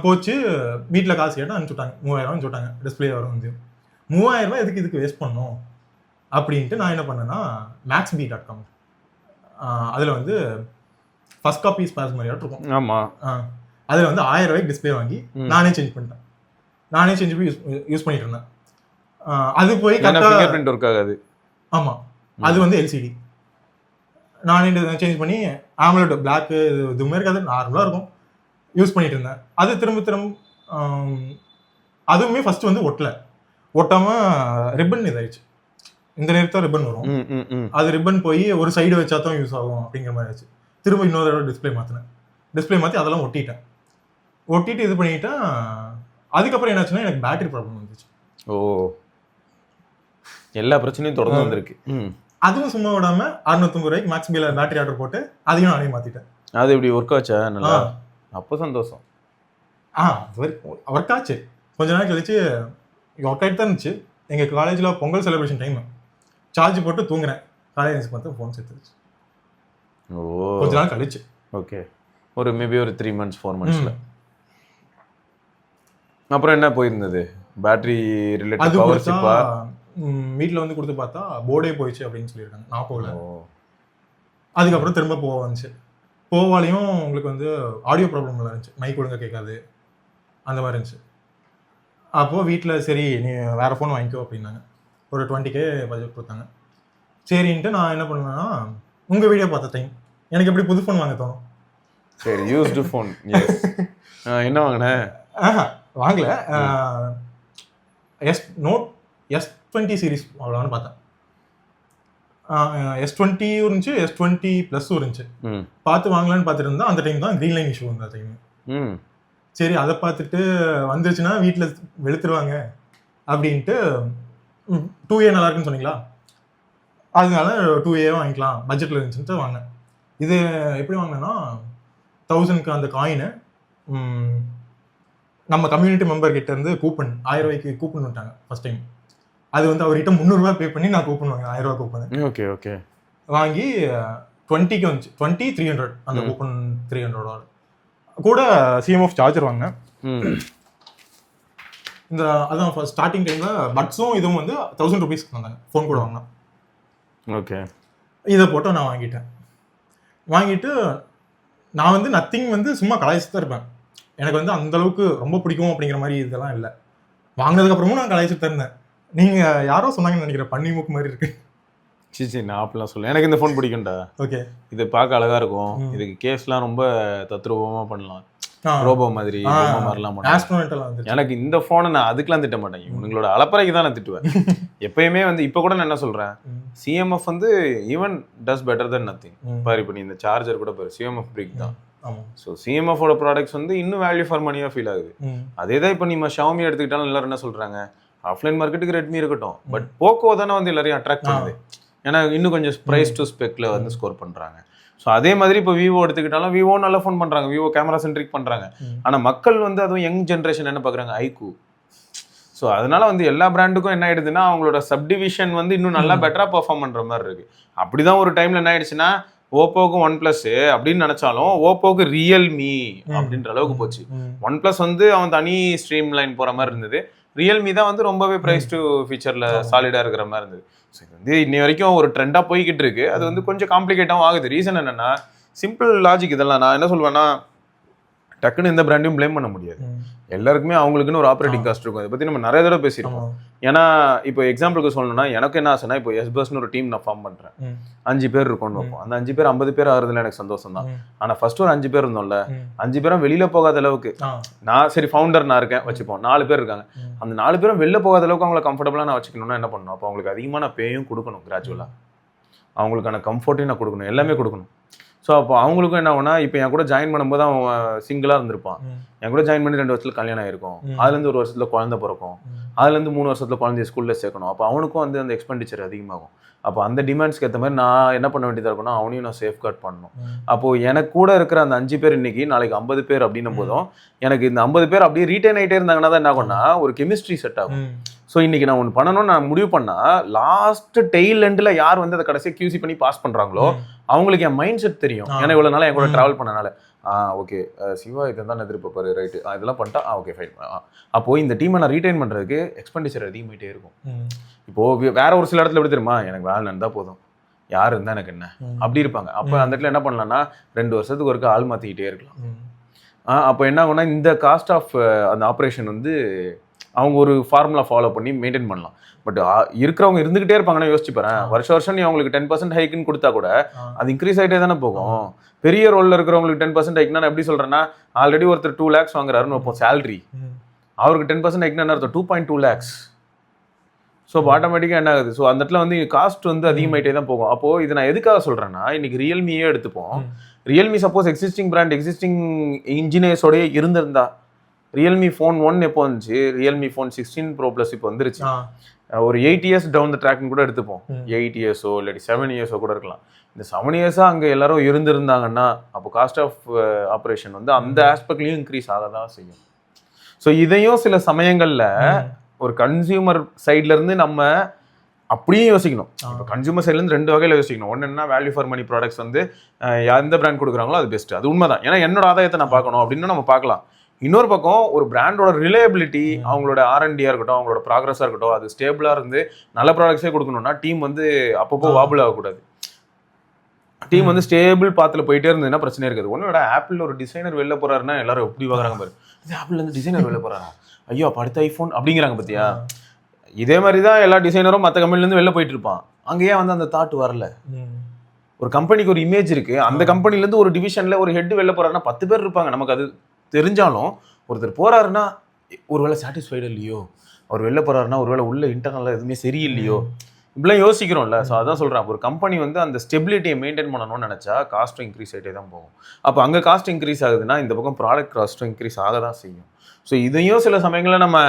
போச்சு, வீட்டில் காசு கேட்டால் அனுப்பிச்சுட்டாங்க. 3000 அனுப்பிச்சுட்டாங்க. டிஸ்பிளே வரும் வந்து 3000 ரூபாய் எதுக்கு இதுக்கு வேஸ்ட் பண்ணணும் அப்படின்ட்டு நான் என்ன பண்ணேன்னா, maxb.com அதில் வந்து ஃபர்ஸ்ட் காப்பி ஸ்பேஸ் மாதிரியாட்டு இருக்கும். ஆமாம், அதில் வந்து 1000 ரூபாய்க்கு டிஸ்பிளே வாங்கி நானே சேஞ்ச் பண்ணிட்டேன். நானே சேஞ்ச் பண்ணி யூஸ் பண்ணிட்டு இருந்தேன். அது போய் ஃபிங்கர் பிரிண்ட் ஒர்க் ஆகாது. ஆமாம், அது வந்து LCD. நானே சேஞ்ச் பண்ணி AMOLED பிளாக்கு இது மாதிரி இருக்காது, நார்மலாக இருக்கும், யூஸ் பண்ணிட்டு இருந்தேன். அது திரும்ப அதுவுமே ஃபர்ஸ்ட் வந்து ஒட்டாமல் ரிப்பன் இதாகிடுச்சு. இந்த நேரத்தில் ரிப்பன் வரும், அது ரிப்பன் போய் ஒரு சைடு வச்சா தான் யூஸ் ஆகும் அப்படிங்கிற மாதிரி ஆச்சு. திரும்ப இன்னொரு தடவை டிஸ்பிளே மாற்றினேன். டிஸ்பிளே மாற்றி அதெல்லாம் ஒட்டிட்டு இது பண்ணிட்டேன். அதுக்கப்புறம் என்னாச்சுன்னா, எனக்கு பேட்டரி ப்ராப்ளம் வந்துச்சு. ஓ, எல்லா பிரச்சனையும் தொடர்ந்து வந்திருக்கு. அதுவும் சும்மா விடாம 650 ரூபாய்க்கு maxb-ல பேட்டரி ஆர்டர் போட்டு அதையும் நானே மாற்றிட்டேன். அது இப்படி ஒர்க் ஆச்சா? நல்லா, அப்போ சந்தோஷம். ஒர்க் ஆச்சு. கொஞ்ச நாள் கழிச்சு ஒர்க் ஆகிட்டு தான் இருந்துச்சு. எங்கள் காலேஜில் பொங்கல் செலிப்ரேஷன் டைம் சார்ஜ் போட்டு தூங்குறேன். காலேஜ் பார்த்து ஃபோன் சேர்த்துருச்சு. ஓ, கொஞ்ச நாள் கழிச்சு. ஓகே, ஒரு மேபி ஒரு 3 months 4 monthsல. அப்புறம் என்ன போயிருந்தது? பேட்டரி ரிலேட்டட் பவர் சிப்பா? வீட்டில் வந்து கொடுத்து பார்த்தா போர்டே போயிடுச்சு அப்படின்னு சொல்லியிருக்காங்க. நான் போகல. அதுக்கப்புறம் திரும்ப போவா வந்துச்சு. போவாலையும் உங்களுக்கு வந்து ஆடியோ ப்ராப்ளம்லாம் இருந்துச்சு, மைக் ஒழுங்காக கேட்காது, அந்த மாதிரி இருந்துச்சு. அப்போது வீட்டில் சரி நீ வேறு ஃபோன் வாங்கிக்கோ அப்படின்னாங்க. ஒரு 20K பட்ஜெட் கொடுத்தாங்க. சரின்ட்டு நான் என்ன பண்ணேன்னா உங்கள் வீடியோ பார்த்த டைம் எனக்கு எப்படி புது ஃபோன் வாங்க தோணும். சரி, யூஸ்டு ஃபோன். என்ன வாங்கினேன்? வாங்கல, நோட் S20 சீரிஸ் வாங்கலாம்னு பார்த்தேன். S20 இருந்துச்சு, S20 ப்ளஸும் இருந்துச்சு. பார்த்து வாங்கலான்னு பார்த்துட்டு இருந்தா அந்த டைம் தான் க்ரீன் லைன் இஷ்யூ வந்த டைம். சரி அதை பார்த்துட்டு வந்துருச்சுன்னா வீட்டில் வெளுத்துருவாங்க அப்படின்ட்டு 2A நல்லா இருக்குன்னு சொன்னீங்களா, அதனால 2A வாங்கிக்கலாம் பட்ஜெட்டில் இருந்துச்சுன்ட்டு வாங்கினேன். இது எப்படி வாங்கினேன்னா 1000க்கு அந்த காயினு நம்ம கம்யூனிட்டி மெம்பர் கிட்ட இருந்து கூப்பன் 1000 ரூபாய்க்கு கூப்பன் விட்டாங்க ஃபர்ஸ்ட் டைம். அது வந்து அவர்கிட்ட 300 ரூபாய் பே பண்ணி நான் கூப்பன் வாங்கினேன், 1000 ரூபாய் கூப்பன். Okay okay. வாங்கி 20க்கு வந்துச்சு, 20 300 அந்த கூப்பன் 300 கூட CMF சார்ஜர் வாங்கினேன். இந்த அதான் ஸ்டார்டிங் டைம்ல பட்ஸும் இதுவும் வந்து 1000 ருபீஸ்க்கு வந்தாங்க ஃபோன் கூட வாங்கினேன். ஓகே. இதை போட்டு நான் வாங்கிட்டு நான் வந்து நத்திங் வந்து சும்மா கலாய்ச்சி தான் இருப்பேன். எனக்கு வந்து அந்த அளவுக்கு ரொம்ப பிடிக்கும் அப்படிங்கிற மாதிரி இதெல்லாம் இல்லை. வாங்கினதுக்கு அப்புறமும் நான் கலாய்ச்சிட்டு தான் இருந்தேன். நீங்க யாரோ சொன்னாங்கன்னு நினைக்கிறேன், பன்னி மூக்கு மாதிரி இருக்கு. சரி நான் அப்படிலாம் சொல்ல, எனக்கு இந்த ஃபோன் பிடிக்கும்டா. ஓகே. இது பார்க்க அழகா இருக்கும், இதுக்கு கேஸ்லாம் ரொம்ப தத்ரூபமா பண்ணலாம், ரோபோ மாதிரி மாதிரிலாம் பண்ணலாம். எனக்கு இந்த ஃபோனை நான் அதுக்கெல்லாம் திட்ட மாட்டேன், இவங்களோட அலப்பறைக்கு தான் நான் திட்டுவேன் எப்பயுமே. வந்து இப்போ கூட நான் என்ன சொல்றேன், CMF வந்து ஈவன் டஸ் பெட்டர் தென் நத்திங். பாரு இப்போ நீ இந்த சார்ஜர் கூட பாரு, CMF பிரிக் தான். ஸோ CMF-ஓட ப்ராடக்ட்ஸ் வந்து இன்னும் வேல்யூ ஃபார் மணியாக ஃபீல் ஆகுது. அதே தான் இப்போ நம்ம Xiaomi எடுத்துக்கிட்டாலும் எல்லாரும் என்ன சொல்றாங்க, ஆஃப்லைன் மார்க்கெட்டுக்கு ரெட்மி இருக்கட்டும், பட் போக்கோ தானே வந்து எல்லாரையும் அட்ராக்ட் பண்ணுது. ஏன்னா இன்னும் கொஞ்சம் ப்ரைஸ் டு ஸ்பெக்ல வந்து ஸ்கோர் பண்றாங்க. ஸோ அதே மாதிரி இப்போ விவோ எடுத்துக்கிட்டாலும் விவோ நல்ல ஃபோன் பண்றாங்க, விவோ கேமரா சென்ட்ரிக் பண்றாங்க. ஆனா மக்கள் வந்து அதுவும் யங் ஜென்ரேஷன் என்ன பாக்குறாங்க, ஐக்கூ. ஸோ அதனால வந்து எல்லா பிராண்டுக்கும் என்ன ஆயிடுதுன்னா அவங்களோட சப்டிவிஷன் வந்து இன்னும் நல்லா பெட்டரா பெர்ஃபார்ம் பண்ற மாதிரி இருக்கு. அப்படிதான் ஒரு டைம்ல என்ன ஆயிடுச்சுன்னா ஓப்போக்கு OnePlus அப்படின்னு நினைச்சாலும் ஓப்போக்கு ரியல்மி அப்படின்ற அளவுக்கு போச்சு. OnePlus வந்து அவன் தனி ஸ்ட்ரீம் லைன் போற மாதிரி இருந்தது, ரியல்மி தான் வந்து ரொம்பவே பிரைஸ் டு ஃபீச்சர்ல சாலிடா இருக்கிற மாதிரி இருந்தது. ஸோ இது வந்து இன்னை வரைக்கும் ஒரு ட்ரெண்டா போய்கிட்டு இருக்கு. அது வந்து கொஞ்சம் காம்ப்ளிகேட்டாகவும் ஆகுது. ரீசன் என்னன்னா சிம்பிள் லாஜிக் இதெல்லாம். நான் என்ன சொல்வேன்னா, டக்குன்னு எந்த பிராண்டையும் பிளேம் பண்ண முடியாது. எல்லாருக்குமே அவங்களுக்குன்னு ஒரு ஆப்ரேட்டிங் காஸ்ட் இருக்கும். அதை பத்தி நம்ம நிறைய தடவை பேசியிருக்கோம். ஏன்னா இப்போ எக்ஸாம்பிளுக்கு சொல்லணும்னா, எனக்கு என்ன ஆசைன்னா, இப்போ எஸ்பஸ்னு ஒரு டீம் நான் ஃபார்ம் பண்றேன், 5 பேர் இருக்கோம்னு வைப்போம். அந்த 5 பேர் 50 பேர் ஆகுறதுல எனக்கு சந்தோஷம் தான். ஆனா ஃபர்ஸ்ட் ஒரு 5 பேர் இருந்தோம்ல, 5 பேரும் வெளியில போகாத அளவுக்கு, நான் சரி ஃபவுண்டர் நான் இருக்கேன் வச்சுப்போம், 4 பேர் இருக்காங்க, அந்த 4 பேரும் வெளில போகாத அளவுக்கு அவங்களை கம்ஃபர்டபுளா நான் வச்சுக்கணும்னா என்ன பண்ணணும், அப்போ அவங்களுக்கு அதிகமான பேயும் கொடுக்கணும், கிராஜுவலா அவங்களுக்கான கம்ஃபர்ட்டையும் நான் கொடுக்கணும், எல்லாமே கொடுக்கணும். ஸோ அப்போ அவங்களுக்கும் என்ன ஆகுனா, இப்போ என் கூட ஜாயின் பண்ணும்போது அவன் சிங்கிளாக இருந்திருப்பான், என் கூட ஜாயின் பண்ணி 2 வருஷத்துல கல்யாணம் ஆயிருக்கும், அதுலேருந்து 1 வருஷத்துல குழந்தை பிறக்கும், அதுலேருந்து 3 வருஷத்துல குழந்தைய ஸ்கூல்ல சேர்க்கணும். அப்போ அவனுக்கும் வந்து அந்த எக்ஸ்பெண்டிச்சர் அதிகமாகும். அப்போ அந்த டிமாண்ட்ஸ்க்கு ஏற்ற மாதிரி நான் என்ன பண்ண வேண்டியதாக இருக்குன்னா, அவனையும் நான் சேஃப்கார்ட் பண்ணணும். அப்போது எனக்கு கூட இருக்கிற அந்த 5 பேர் இன்னைக்கு நாளைக்கு 50 பேர் அப்படின்னும் போதும் எனக்கு இந்த 50 பேர் அப்படியே ரீட்டைன் ஆகிட்டே இருந்தாங்கன்னா தான் என்ன ஆகும்னா ஒரு கெமிஸ்ட்ரி செட் ஆகும். ஸோ இன்னைக்கு நான் ஒன்று பண்ணணும்னு நான் முடிவு பண்ணா, லாஸ்ட் டெய்ல் எண்டில் யார் வந்து அதை கடைசியாக QC பண்ணி பாஸ் பண்ணுறாங்களோ அவங்களுக்கு என் மைண்ட் செட் தெரியும். ஏன்னா இவ்வளோ நாளாக என் கூட ட்ராவல் பண்ணனால ஓகே சிவா இதை தான் எதிர்பார்ப்பாரு, ரைட்டு இதெல்லாம் பண்ணிட்டா ஓகே ஃபைன். அப்போது இந்த டீமை நான் ரீட்டைன் பண்ணுறதுக்கு எக்ஸ்பெண்டிச்சர் அதிகமாகிட்டே இருக்கும். இப்போது வேற ஒரு சில இடத்துல எப்படி தெரியுமா, எனக்கு வேலை இருந்தால் போதும், யார் இருந்தால் எனக்கு என்ன அப்படி இருப்பாங்க. அப்போ அந்த இடத்துல என்ன பண்ணலாம்னா 2 வருஷத்துக்கு ஒருக்க ஆள் மாற்றிக்கிட்டே இருக்கலாம். அப்போ என்ன ஆகும்னா இந்த காஸ்ட் ஆஃப் அந்த ஆப்ரேஷன் வந்து அவங்க ஒரு ஃபார்முலா ஃபாலோ பண்ணி மெயின்டைன் பண்ணலாம். பட் இருக்கிறவங்க இருந்துகிட்டே இருப்பாங்கன்னா யோசிச்சு பாரு, வருஷம் நீ அவங்களுக்கு 10% ஹைக்குன்னு கொடுத்தா கூட அது இன்க்ரீஸ் ஆகிட்டே தானே போகும். பெரிய ரோலில் இருக்கிறவங்களுக்கு 10% ஹைக்னா எப்படி சொல்றேன்னா, ஆல்ரெடி ஒருத்தர் 2 lakhs வாங்குறாருன்னு வைப்போம் சேலரி, அவருக்கு 10% ஹைக்னா என்ன அர்த்தம், 2.2 lakhs. ஸோ ஆட்டோமேட்டிக்காக என்ன ஆகுது, ஸோ அந்த இடத்துல வந்து காஸ்ட் வந்து அதிகமாகிட்டே தான் போகும். அப்போது இதை நான் எதுக்காக சொல்கிறேன்னா, இன்னைக்கு ரியல்மியே எடுத்துப்போம். Realme suppose existing brand existing இன்ஜினியர்ஸோடய இருந்திருந்தா, ரியல்மி ஃபோன் 1 எப்போ வந்துச்சு, ரியல்மி ஃபோன் 16 Pro Plus இப்போ வந்துருச்சு, ஒரு 8 years டவுன் த ட்ராக்னு கூட எடுத்துப்போம், 8 years இல்லாட்டி 7 years கூட இருக்கலாம். இந்த 7 years அங்கே எல்லாரும் இருந்திருந்தாங்கன்னா அப்போ காஸ்ட் ஆஃப் ஆப்ரேஷன் வந்து அந்த ஆஸ்பெக்ட்லையும் இன்க்ரீஸ் ஆக தான் செய்யும். ஸோ இதையும் சில சமயங்களில் ஒரு கன்சியூமர் சைட்ல இருந்து நம்ம அப்படியே யோசிக்கணும். இப்போ கன்சியூமர் சைட்லேருந்து 2 வகையில் யோசிக்கணும். ஒன்று என்ன, வேல்யூ ஃபார் மணி ப்ராடக்ட்ஸ் வந்து எந்த பிராண்ட் கொடுக்குறாங்களோ அது பெஸ்ட், அது உண்மைதான். ஏன்னா என்னோட ஆதாயத்தை நான் பார்க்கணும் அப்படின்னு நம்ம பார்க்கலாம். இன்னொரு பக்கம் ஒரு பிராண்டோட ரிலையபிலிட்டி, அவங்களோட R&D இருக்கட்டும், அவங்களோட ப்ராக்ரஸாக இருக்கட்டும், அது ஸ்டேபிளாக இருந்து நல்ல ப்ராடக்ட்ஸே கொடுக்கணும்னா டீம் வந்து அப்பப்போ வாபுள் ஆகக்கூடாது. டீம் வந்து ஸ்டேபிள் பாத்தில் போயிட்டே இருந்ததுன்னா பிரச்சனை இருக்காது. ஒன்னோட ஆப்பிள் ஒரு டிசைனர் வெளில போறாருன்னா எல்லாரும் எப்படி பார்க்குறாங்க பாரு, இது ஆப்பிள்லேருந்து டிசைனர் வெளில போறாரா, ஐயோ அப்போ அடுத்த ஐஃபோன் அப்படிங்கிறாங்க பார்த்தியா. இதே மாதிரி தான் எல்லா டிசைனரும் மற்ற கம்பெனிலேருந்து வெளில போயிட்டு இருப்பான். அங்கே ஏன் வந்து அந்த தாட் வரல? ஒரு கம்பெனிக்கு ஒரு இமேஜ் இருக்கு, அந்த கம்பெனில இருந்து ஒரு டிவிஷன்ல ஒரு ஹெட் வெளில போறாருன்னா 10 பேர் இருப்பாங்க, நமக்கு அது தெரிஞ்சாலும் ஒருத்தர் போறாருன்னா ஒருவேளை சாட்டிஸ்ஃபைடு இல்லையோ, அவர் வெளில போறாருன்னா ஒருவேளை உள்ள இன்டர்னலாக எதுவுமே சரியில்லையோ, இப்படிலாம் யோசிக்கிறோம்ல. ஸோ அதான் சொல்கிறேன், ஒரு கம்பெனி வந்து அந்த ஸ்டெபிலிட்டியை மெயின்டைன் பண்ணணும்னு நினச்சா காஸ்ட்டும் இன்க்ரீஸ் ஆகிட்டே தான் போகும். அப்போ அங்கே காஸ்ட் இன்க்ரீஸ் ஆகுதுன்னா இந்த பக்கம் ப்ராடக்ட் காஸ்ட்டும் இன்க்ரீஸ் ஆக தான் செய்யும். ஸோ இதையும் சில சமயங்களில் நம்ம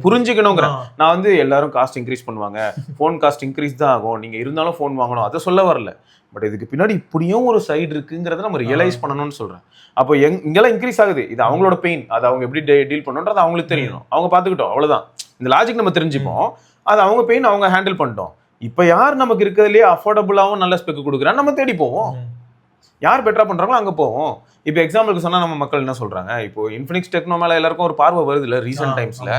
புரிஞ்சுக்கணுங்கிறேன். நான் வந்து எல்லாரும் காஸ்ட் இன்க்ரீஸ் பண்ணுவாங்க, ஃபோன் காஸ்ட் இன்க்ரீஸ் தான் ஆகும், நீங்கள் இருந்தாலும் ஃபோன் வாங்கணும், அதை சொல்ல வரல. பட் இதுக்கு பின்னாடி இப்படியும் ஒரு சைடு இருக்குங்கிறத நம்ம ரியலைஸ் பண்ணணும்னு சொல்கிறேன். அப்போ இங்கெல்லாம் இன்க்ரீஸ் ஆகுது, இது அவங்களோட பெயின், அது அவங்க எப்படி டீல் பண்ணணுன்றது அவங்களுக்கு தெரியணும், அவங்க பார்த்துக்கிட்டோம், அவ்வளோதான். இந்த லாஜிக் நம்ம தெரிஞ்சுப்போம், அது அவங்க பெயின் அவங்க ஹேண்டில் பண்ணிட்டோம். இப்போ யார் நமக்கு இருக்கிறதுலேயே அஃபோர்டபுளாகவும் நல்ல ஸ்பெக் கொடுக்குறான்னு நம்ம தேடி போவோம், யார் பெட்டராக பண்ணுறாங்களோ அங்கே போவோம். இப்போ எக்ஸாம்பிளுக்கு சொன்னால் நம்ம மக்கள் என்ன சொல்கிறாங்க, இப்போ இன்ஃபினிக்ஸ் டெக்னோ மேலே எல்லாருக்கும் ஒரு பார்வை வருது இல்லை ரீசெண்ட் டைம்ஸில்.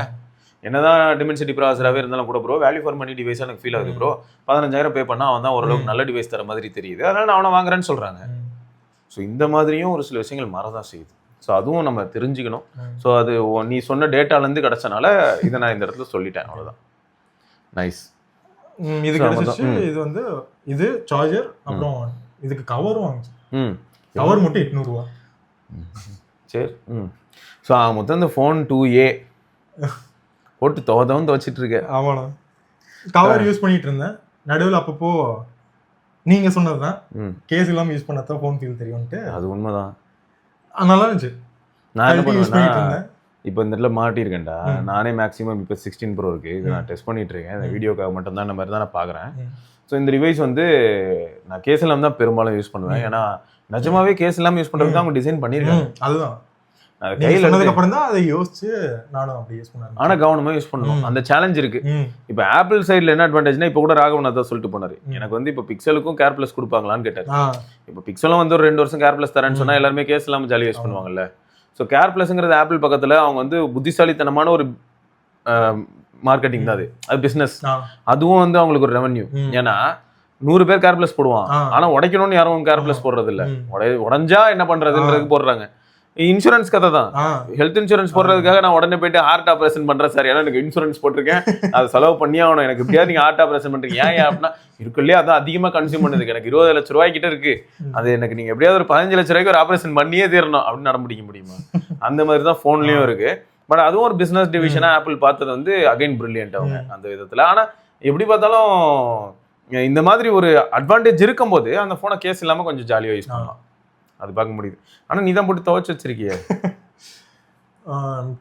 என்னதான் டிமென்சிட்டி ப்ராசராகவே இருந்தாலும் கூட ப்ரோ, வேல்யூ ஃபார் மணி டிவைஸாக எனக்கு ஃபீல் ஆகுது ப்ரோ, 15,000 பே பண்ணால் அவன் தான் ஓரளவுக்கு நல்ல டிவைஸ் தர மாதிரி தெரியுது, அதனால நான் அவனை வாங்குறேன்னு சொல்கிறாங்க. ஸோ இந்த மாதிரியும் ஒரு சில விஷயங்கள் மாறதான் செய்யுது. ஸோ அதுவும் நம்ம தெரிஞ்சுக்கணும். ஸோ அது நீ சொன்ன டேட்டாலேருந்து கிடச்சனால இதை நான் இந்த இடத்துல சொல்லிட்டேன், அவ்வளோதான். நைஸ். இது கிடைச்சிச்சு. இது வந்து இது சார்ஜர், அப்புறம் இதுக்கு கவரும் வாங்கிச்சு. கவர் மட்டும் 800 ரூபா. சரி. ஸோ மொத்தம் இந்த ஃபோன் 2A போட்டு துவச்சிட்டு இருக்கேன். ஆமாண்ணா, கவர் யூஸ் பண்ணிட்டு இருந்தேன் நடுவில். அப்பப்போ நீங்க சொன்னதுதான், கேஸ் இல்லாமல் யூஸ் பண்ணதான் ஃபோன் ஃபீல் தெரியும்ட்டு. அது உண்மைதான், நல்லா இருந்துச்சு. நான் என்ன பண்ணுவேன்னா, இப்போ இந்த இடத்துல மாட்டியிருக்கேன்டா, நானே மேக்ஸிமம் இப்போ 16 Pro இருக்கு, இது நான் டெஸ்ட் பண்ணிட்டு இருக்கேன், இந்த வீடியோக்காக மட்டும்தான் இந்த மாதிரி தான் நான் பார்க்குறேன். ஸோ இந்த டிவைஸ் வந்து நான் கேஸ் இல்லாமல் தான் பெரும்பாலும் யூஸ் பண்ணுவேன். ஏன்னா நிஜமாவே கேஸ் இல்லாமல் யூஸ் பண்ணுறதுக்கு அவங்க டிசைன் பண்ணியிருக்காங்க. அதுதான் கையில் அப்புறம் தான் அதை யோசிச்சு நானும் அப்படி யூஸ் பண்ணேன். ஆனால் கவனமாக யூஸ் பண்ணணும், அந்த சேலஞ்ச் இருக்கு. இப்போ ஆப்பிள் சைடில் என்ன அட்வான்டேஜ்னா, இப்போ கூட ராகவன் தான் சொல்லிட்டு போனாரு, எனக்கு வந்து இப்போ பிக்சலுக்கும் கேர் பிளஸ் கொடுப்பாங்களான்னு கேட்டார். இப்போ பிக்சலும் வந்து ஒரு 2 வருஷம் கேர் பிளஸ் தரேன்னு சொன்னால் எல்லாருமே கேஸ் இல்லாமல் ஜாலியாக யூஸ் பண்ணுவாங்கல்ல. ஸோ கேர் பிளஸ்ங்கிறது ஆப்பிள் பக்கத்தில் அவங்க வந்து புத்திசாலித்தனமான ஒரு மார்க்கெட்டிங் தான், அது பிஸ்னஸ். அதுவும் வந்து அவங்களுக்கு ஒரு ரெவன்யூ. ஏன்னா 100 பேர் கேர் பிளஸ் போடுவான், ஆனால் உடைக்கணும்னு யாரும் கேர் பிளஸ் போடுறது இல்லை, உடஞ்சா என்ன பண்ணுறதுன்றதுக்கு போடுறாங்க. இன்சூரன்ஸ் கதை தான், ஹெல்த் இன்சூரன்ஸ் போடுறதுக்காக நான் உடனே போயிட்டு ஹார்ட் ஆப்ரேஷன் பண்றேன் சார், ஏன்னா எனக்கு இன்சூரன்ஸ் போட்டிருக்கேன், அதை செலவு பண்ணி ஆகணும், எனக்கு எப்படியாவது நீங்க ஹார்ட் ஆப்ரேஷன் பண்றீங்க. ஏன் அப்படின்னா இருக்குல்லையே அதான் அதிகமாக கன்சியூம் பண்ணுது, எனக்கு 20 லட்ச ரூபாய் கிட்ட இருக்கு, அது எனக்கு நீங்க எப்படியாவது ஒரு 15 லட்ச ரூபாய்க்கு ஒரு ஆப்ரேஷன் பண்ணியே தீரணும் அப்படின்னு நடமுடிக்க முடியுமா? அந்த மாதிரி தான் ஃபோன்லயும் இருக்கு. பட் அதுவும் ஒரு பிசினஸ் டிவிஷனா ஆப்பிள் பார்த்தது வந்து அகைன் பிரில்லியன்ட் அவங்க அந்த விதத்துல. ஆனா எப்படி பார்த்தாலும் இந்த மாதிரி ஒரு அட்வான்டேஜ் இருக்கும்போது அந்த போனை கேஸ் இல்லாம கொஞ்சம் ஜாலியா யூஸ் பண்ணலாம், அது பார்க்க முடியுது. ஆனா நீ தான் போட்டு துவைச்சு வச்சிருக்கிய.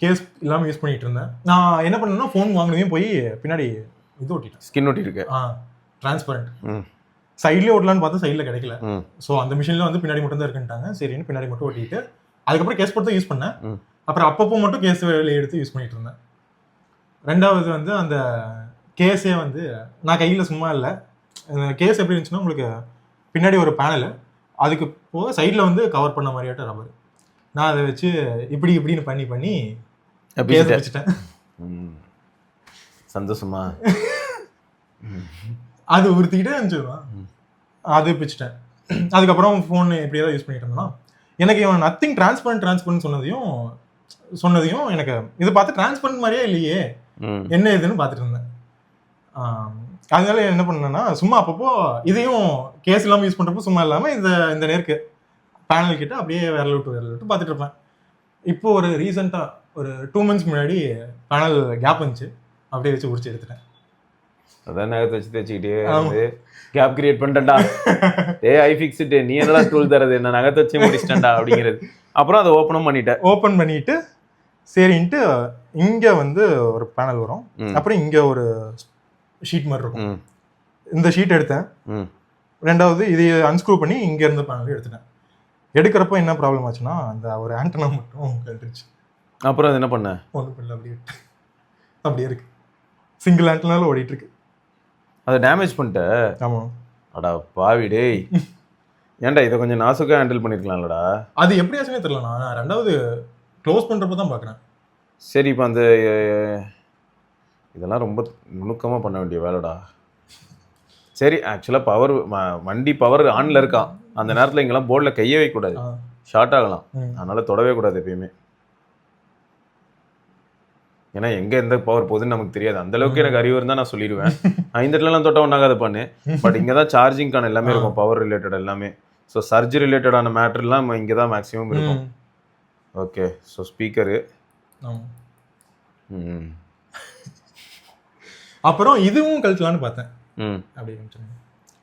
கேஸ் இல்லாமல் யூஸ் பண்ணிட்டு இருந்தேன். நான் என்ன பண்ணேன்னா, ஃபோன் வாங்கினதையும் போய் பின்னாடி இது ஒட்டிட்டேன், ஸ்கின் ஒட்டிருக்கேன், டிரான்ஸ்பரண்ட். சைட்லேயே ஓட்டலான்னு பார்த்தா சைடில் கிடைக்கல. ஸோ அந்த மிஷினில் வந்து பின்னாடி மட்டும் தான் இருக்குன்ட்டாங்க, சரின்னு பின்னாடி மட்டும் ஒட்டிட்டு அதுக்கப்புறம் கேஸ் போட்டு தான் யூஸ் பண்ணேன். அப்புறம் அப்பப்போ மட்டும் கேஸ் வெளியே எடுத்து யூஸ் பண்ணிட்டு இருந்தேன். ரெண்டாவது வந்து அந்த கேஸே வந்து நான் கையில் சும்மா இல்லை, கேஸ் எப்படி இருந்துச்சுன்னா உங்களுக்கு பின்னாடி ஒரு பேனலு, அதுக்கு போக சைடில் வந்து கவர் பண்ண மாதிரியாட்ட ரப்பர், நான் அதை வச்சு இப்படி இப்படின்னு பண்ணி கேஸ் வச்சுட்டேன். சந்தோஷமா அது உறுத்திக்கிட்டே இருந்துச்சுதான், அது பிச்சுட்டேன். அதுக்கப்புறம் ஃபோன் இப்படியே தான் யூஸ் பண்ணிட்டு இருந்தேன்னா, எனக்கு இவன் நத்திங் டிரான்ஸ்பரண்ட் சொன்னதையும் எனக்கு இது பார்த்து டிரான்ஸ்பரண்ட் மாதிரியே இல்லையே, என்ன இதுன்னு பார்த்துட்டு இருந்தேன். அதனால என்ன பண்ணேன்னா, சும்மா அப்பப்போ இதையும் கேஸ் இல்லாமல் யூஸ் பண்ணுறப்போ சும்மா இல்லாமல் இந்த நேருக்கு பேனல் கிட்ட அப்படியே விரல் விட்டு பார்த்துட்டு இருப்பேன். இப்போ ஒரு ரீசெண்டாக ஒரு 2 months முன்னாடி பேனல் கேப் வந்துச்சு, அப்படியே வச்சு உரிச்சு எடுத்துட்டேன். அதான் நகத்தை வச்சு தேய்ச்சிக்கிட்டே கேப் கிரியேட் பண்ணிட்டேன்டா, ஐ ஃபிக்ஸ்டு, நீ என்னடா டூல் தரது, என்ன நகத்தை வச்சு முடிச்சிட்டேன்டா அப்படிங்கிறது. அப்புறம் அதை ஓப்பன் பண்ணிட்டு சரின்ட்டு இங்கே வந்து ஒரு பேனல் வரும், அப்புறம் இங்கே ஒரு ஷீட் மாதிரி இருக்கும், இந்த ஷீட் எடுத்தேன். ரெண்டாவது இதை அன்ஸ்க்ரூ பண்ணி இங்கே இருந்த பேனல் எடுத்துட்டேன். எடுக்கிறப்போ என்ன ப்ராப்ளம் ஆச்சுன்னா, அந்த ஒரு ஆண்டனா மட்டும் கட்டுருச்சு. அப்புறம் அது என்ன பண்ண, ஒன்றும் இல்லை, அப்படியே இருக்கு, சிங்கிள் ஆண்டனால ஓடிட்டு இருக்கு. அதை டேமேஜ் பண்ணிட்ட? ஆமாம். அடா பாவி டேய், ஏன்டா இதை கொஞ்சம் நாசுக்காக ஹேண்டில் பண்ணியிருக்கலாம்லடா. அது எப்படி ஆச்சுன்னே தெரியல, நான் ரெண்டாவது க்ளோஸ் பண்ணுறப்ப தான் பார்க்குறேன். சரி, இப்போ அந்த இதெல்லாம் ரொம்ப நுணுக்கமாக பண்ண வேண்டிய வேலைடா. சரி, ஆக்சுவலாக வண்டி பவர் ஆனில் இருக்கான், அந்த நேரத்தில் இங்கெல்லாம் போர்டில் கையே வைக்கக்கூடாது, ஷார்ட் ஆகலாம், அதனால் தொடவே கூடாது எப்பயுமே. ஏன்னா எங்க எந்த பவர் போகுதுன்னு நமக்கு தெரியாது. அந்த அளவுக்கு எனக்கு அறிவு இருந்தால் நான் சொல்லிடுவேன். இந்த இடத்துலலாம் தொட்ட ஒன்றாகாது பண்ணு. பட் இங்கே தான் சார்ஜிங்கான எல்லாமே இருக்கும், பவர் ரிலேட்டட் எல்லாமே. ஸோ சர்ஜ் ரிலேட்டடான மேட்டர்லாம் இங்கே தான் மேக்ஸிமம் இருக்கும். Okay, so speaker. அப்புறம் இதுவும் கழிச்சலான்னு பார்த்தேன். அப்படி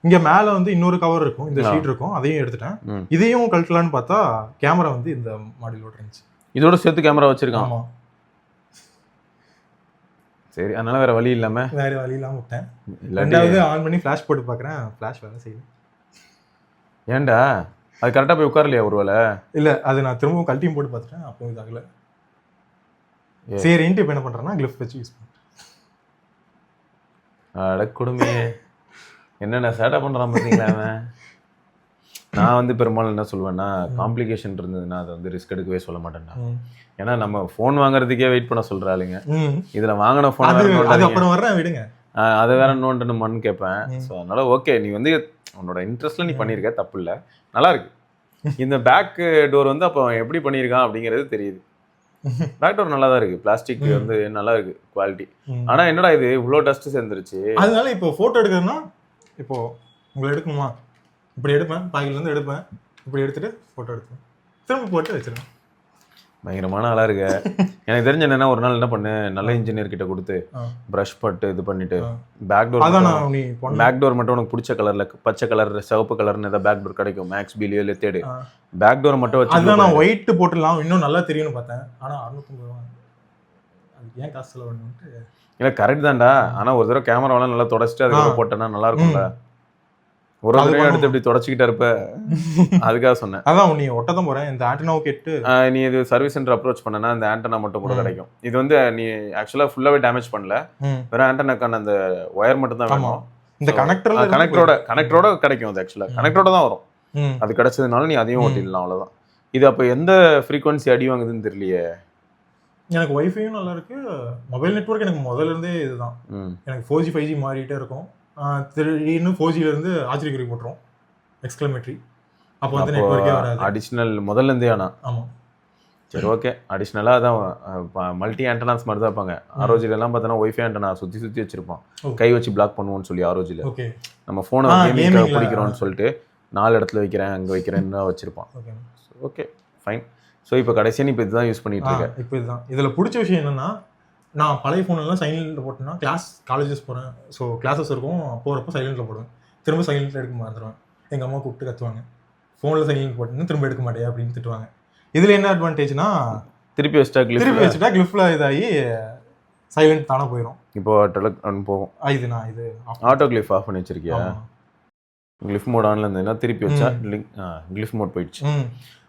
இங்க மேல வந்து இன்னொரு கவர் இருக்கும், இந்த ஷீட் இருக்கும், அதையும் எடுத்துட்டேன். இதையும் கழிச்சலான்னு பார்த்தா கேமரா வந்து இந்த மாடலோட இருந்துச்சு. இதோட சேர்த்து கேமரா வச்சிருக்கான். சரி, அதனால வேற வழி இல்லாம விட்டேன். ரெண்டாவது ஆன் பண்ணி ஃபிளாஷ் போட்டு பார்க்குறேன், ஃபிளாஷ் வேலை செய்யல. ஏன்டா அது கரெக்டாக போய் உட்காரலையா ஒரு வேலை? இல்லை, அது நான் திரும்பவும் கழட்டியும் போட்டு பார்த்துட்டேன், அப்போ இதாகல. சரின்ட்டு இப்போ என்ன பண்ணுறேன்னா கிளிஃப் வச்சு யூஸ் பண்ணுறேன். அடக்குடுமையே, என்னென்ன சேட்டை பண்ணுறான் பார்த்தீங்களா அவன். நான் வந்து பெரும்பாலும் என்ன சொல்லுவேன்னா, காம்ப்ளிகேஷன் இருந்ததுன்னா அதை வந்து ரிஸ்க் எடுக்கவே சொல்ல மாட்டேன்டா. ஏன்னா நம்ம ஃபோன் வாங்குறதுக்கே வெயிட் பண்ண சொல்கிறாளுங்க, இதில் வாங்கின ஃபோன் அப்புறம் வர்றேன் விடுங்க, அதை வேற நோண்டணுமான்னு கேட்பேன். ஸோ அதனால ஓகே, நீ வந்து உன்னோட இன்ட்ரெஸ்ட்ல நீ பண்ணியிருக்க, தப்பு இல்லை, நல்லா இருக்கு. இந்த பேக் டோர் வந்து அப்போ எப்படி பண்ணியிருக்கான் அப்படிங்கிறது தெரியுது. பேக் டோர் நல்லா தான் இருக்கு, பிளாஸ்டிக் வந்து நல்லா இருக்கு குவாலிட்டி. ஆனா என்னடா இது இவ்வளோ டஸ்ட் சேர்ந்துருச்சு. அதனால இப்போ ஃபோட்டோ எடுக்கிறதுனா, இப்போ உங்களை எடுக்கணுமா, இப்படி எடுப்பேன், பாக்கிலேருந்து எடுப்பேன், இப்படி எடுத்துட்டு ஃபோட்டோ எடுப்பேன், திரும்ப போட்டு வச்சிருவேன். பயங்கரமான ஆளா இருக்கு. எனக்கு தெரிஞ்ச என்னன்னா, ஒரு நாள் என்ன பண்ணு, நல்ல இன்ஜினியர் கிட்ட கொடுத்து ப்ரஷ் பட்டு இது பண்ணிட்டு பேக் டோர் மட்டும் உனக்கு பிடிச்ச கலர்ல, பச்சை கலர், சிவப்பு கலர்னு ஏதாவது பேக் டோர் கிடைக்கும், மேக்ஸ் பிலியோ இல்லை தேடு, பேக் டோர் மட்டும் வச்சு. அதான் நான் ஒயிட் போட்டுலாம் இன்னும் நல்லா தெரியும்னு பார்த்தேன். ஆனா 650 ரூபா, அது ஏன் காசு செலவுன்னுட்டு. இல்லை கரெக்ட் தான்டா, ஆனா ஒரு தடவை கேமராவெல்லாம் நல்லா தொடச்சிட்டு அதுக்கப்புறம் போட்டேன்னா நல்லா இருக்கும்ல. ஒரு தடவை எடுத்து இப்படி தொடச்சிக்கிட்டே இருப்ப, அதுக்காக சொன்னேன். அதான் நீ ஒட்டதான் போறேன், இந்த ஆண்டனாவை கேட்டு நீ இது சர்வீஸ் சென்டர் அப்ரோச் பண்ணனா இந்த ஆண்டனா மட்டும் கூட கிடைக்கும். இது வந்து நீ ஆக்சுவலா ஃபுல்லாவே டேமேஜ் பண்ணல, வெறும் ஆண்டனாக்கான அந்த ஒயர் மட்டும் தான் வேணும். இந்த கனெக்டரோட கிடைக்கும். அது ஆக்சுவலா கனெக்டரோட தான் வரும். அது கிடைச்சதுனால நீ அதையும் ஓட்டிடலாம், அவ்வளவுதான். இது அப்ப எந்த ஃப்ரீக்வன்சி அடி வாங்குதுன்னு தெரியலையே. எனக்கு வைஃபையும் நல்லா இருக்கு, மொபைல் நெட்வொர்க் எனக்கு முதல்ல இருந்தே இதுதான். எனக்கு 4G 5G மாறிட்டே இருக்கும். திடீர்னு 4Gல இருந்து ஆச்சரியக்குறி போட்டுரும், எக்ஸ்க்ளமேட்டரி. அப்போ வந்து நெட்வொர்க்கே வராது. அடிஷனல் முதல்ல இருந்தே. ஆனா ஆமா, சரி ஓகே. அடிஷ்னலாக அதான் மல்டி ஆண்டனாஸ் மாதிரி தான் இருப்பாங்க. ஆரோஜில எல்லாம் பார்த்தோன்னா ஒய்ஃபை ஆண்டனா சுற்றி வச்சிருப்பான், கை வச்சு பிளாக் பண்ணுவோன்னு சொல்லி. ஆரோஜில நம்ம ஃபோனை கேமிங் பிடிக்கிறோன்னு சொல்லிட்டு 4 இடத்துல வைக்கிறேன், அங்கே வைக்கிறேன்னு தான் வச்சிருப்பான். Okay fine. ஸோ இப்போ கடைசியாக நீ இப்போ இதுதான் யூஸ் பண்ணிட்டு இருக்கேன். இப்போ இதுதான். இதில் பிடிச்ச விஷயம் என்னன்னா, நான் பழைய ஃபோனெல்லாம் சைலண்டில் போட்டேன்னா, காலேஜஸ் போகிறேன், ஸோ கிளாஸஸ் இருக்கும், போகிறப்போ சைலண்டில் போடுவேன், திரும்ப சைலண்டில் எடுக்க மறந்துடுவேன். எங்கள் அம்மா கூப்பிட்டு கத்துவாங்க, ஃபோனில் சைலண்ட் போட்டுன்னு திரும்ப எடுக்க மாட்டேன் அப்படின்னு திட்டுவாங்க. இதில் என்ன அட்வான்டேஜ்னா, திருப்பி வச்சுட்டா கிளிஃப்ல இதாகி சைலண்ட் தானே போயிடும். இப்போ போகும். இது ஆட்டோ கிளிஃப் ஆஃப் பண்ணி வச்சிருக்கியா? கிளிஃப் மோட் ஆன்ல இருந்ததுன்னா திருப்பி வச்சா கிளிஃப் மோட் போயிடுச்சு.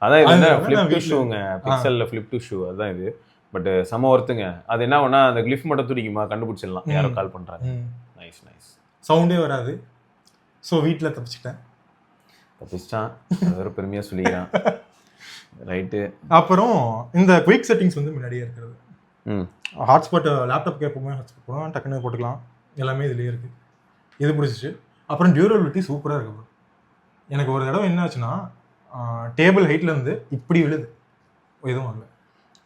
அதான் இது என்ன ஃபிளிப் டு ஷூங்க, பிக்சல்ல ஃபிளிப் டு ஷூ, அதுதான் இது. பட் சம ஒர்த்துங்க. அது என்ன ஒன்னா, அந்த கிளிஃப் மட்டும் துடிக்குமா, கண்டுபிடிச்சிடலாம் யாரோ கால் பண்றாங்க. Nice nice. சவுண்டே வராது. ஸோ வீட்டில் தப்பிச்சிட்டான். அது ஒரு பெருமையா சொல்லிக்கிறான். ரைட்டு. அப்புறம் இந்த குயிக் செட்டிங்ஸ் வந்து முன்னாடியே இருக்கிறது. ஹாட்ஸ்பாட் லேப்டாப் கேட்போமே, ஹாட்ஸ்பாட் போனால் டக்குன்னு போட்டுக்கலாம், எல்லாமே இதுலேயே இருக்கு. இது பிடிச்சிச்சு. அப்புறம் டியூரபிலிட்டி சூப்பராக இருக்கு. எனக்கு ஒரு தடவை என்ன ஆச்சுன்னா, டேபிள் ஹைட்லேருந்து இப்படி விழுது, எதுவும் இல்லை.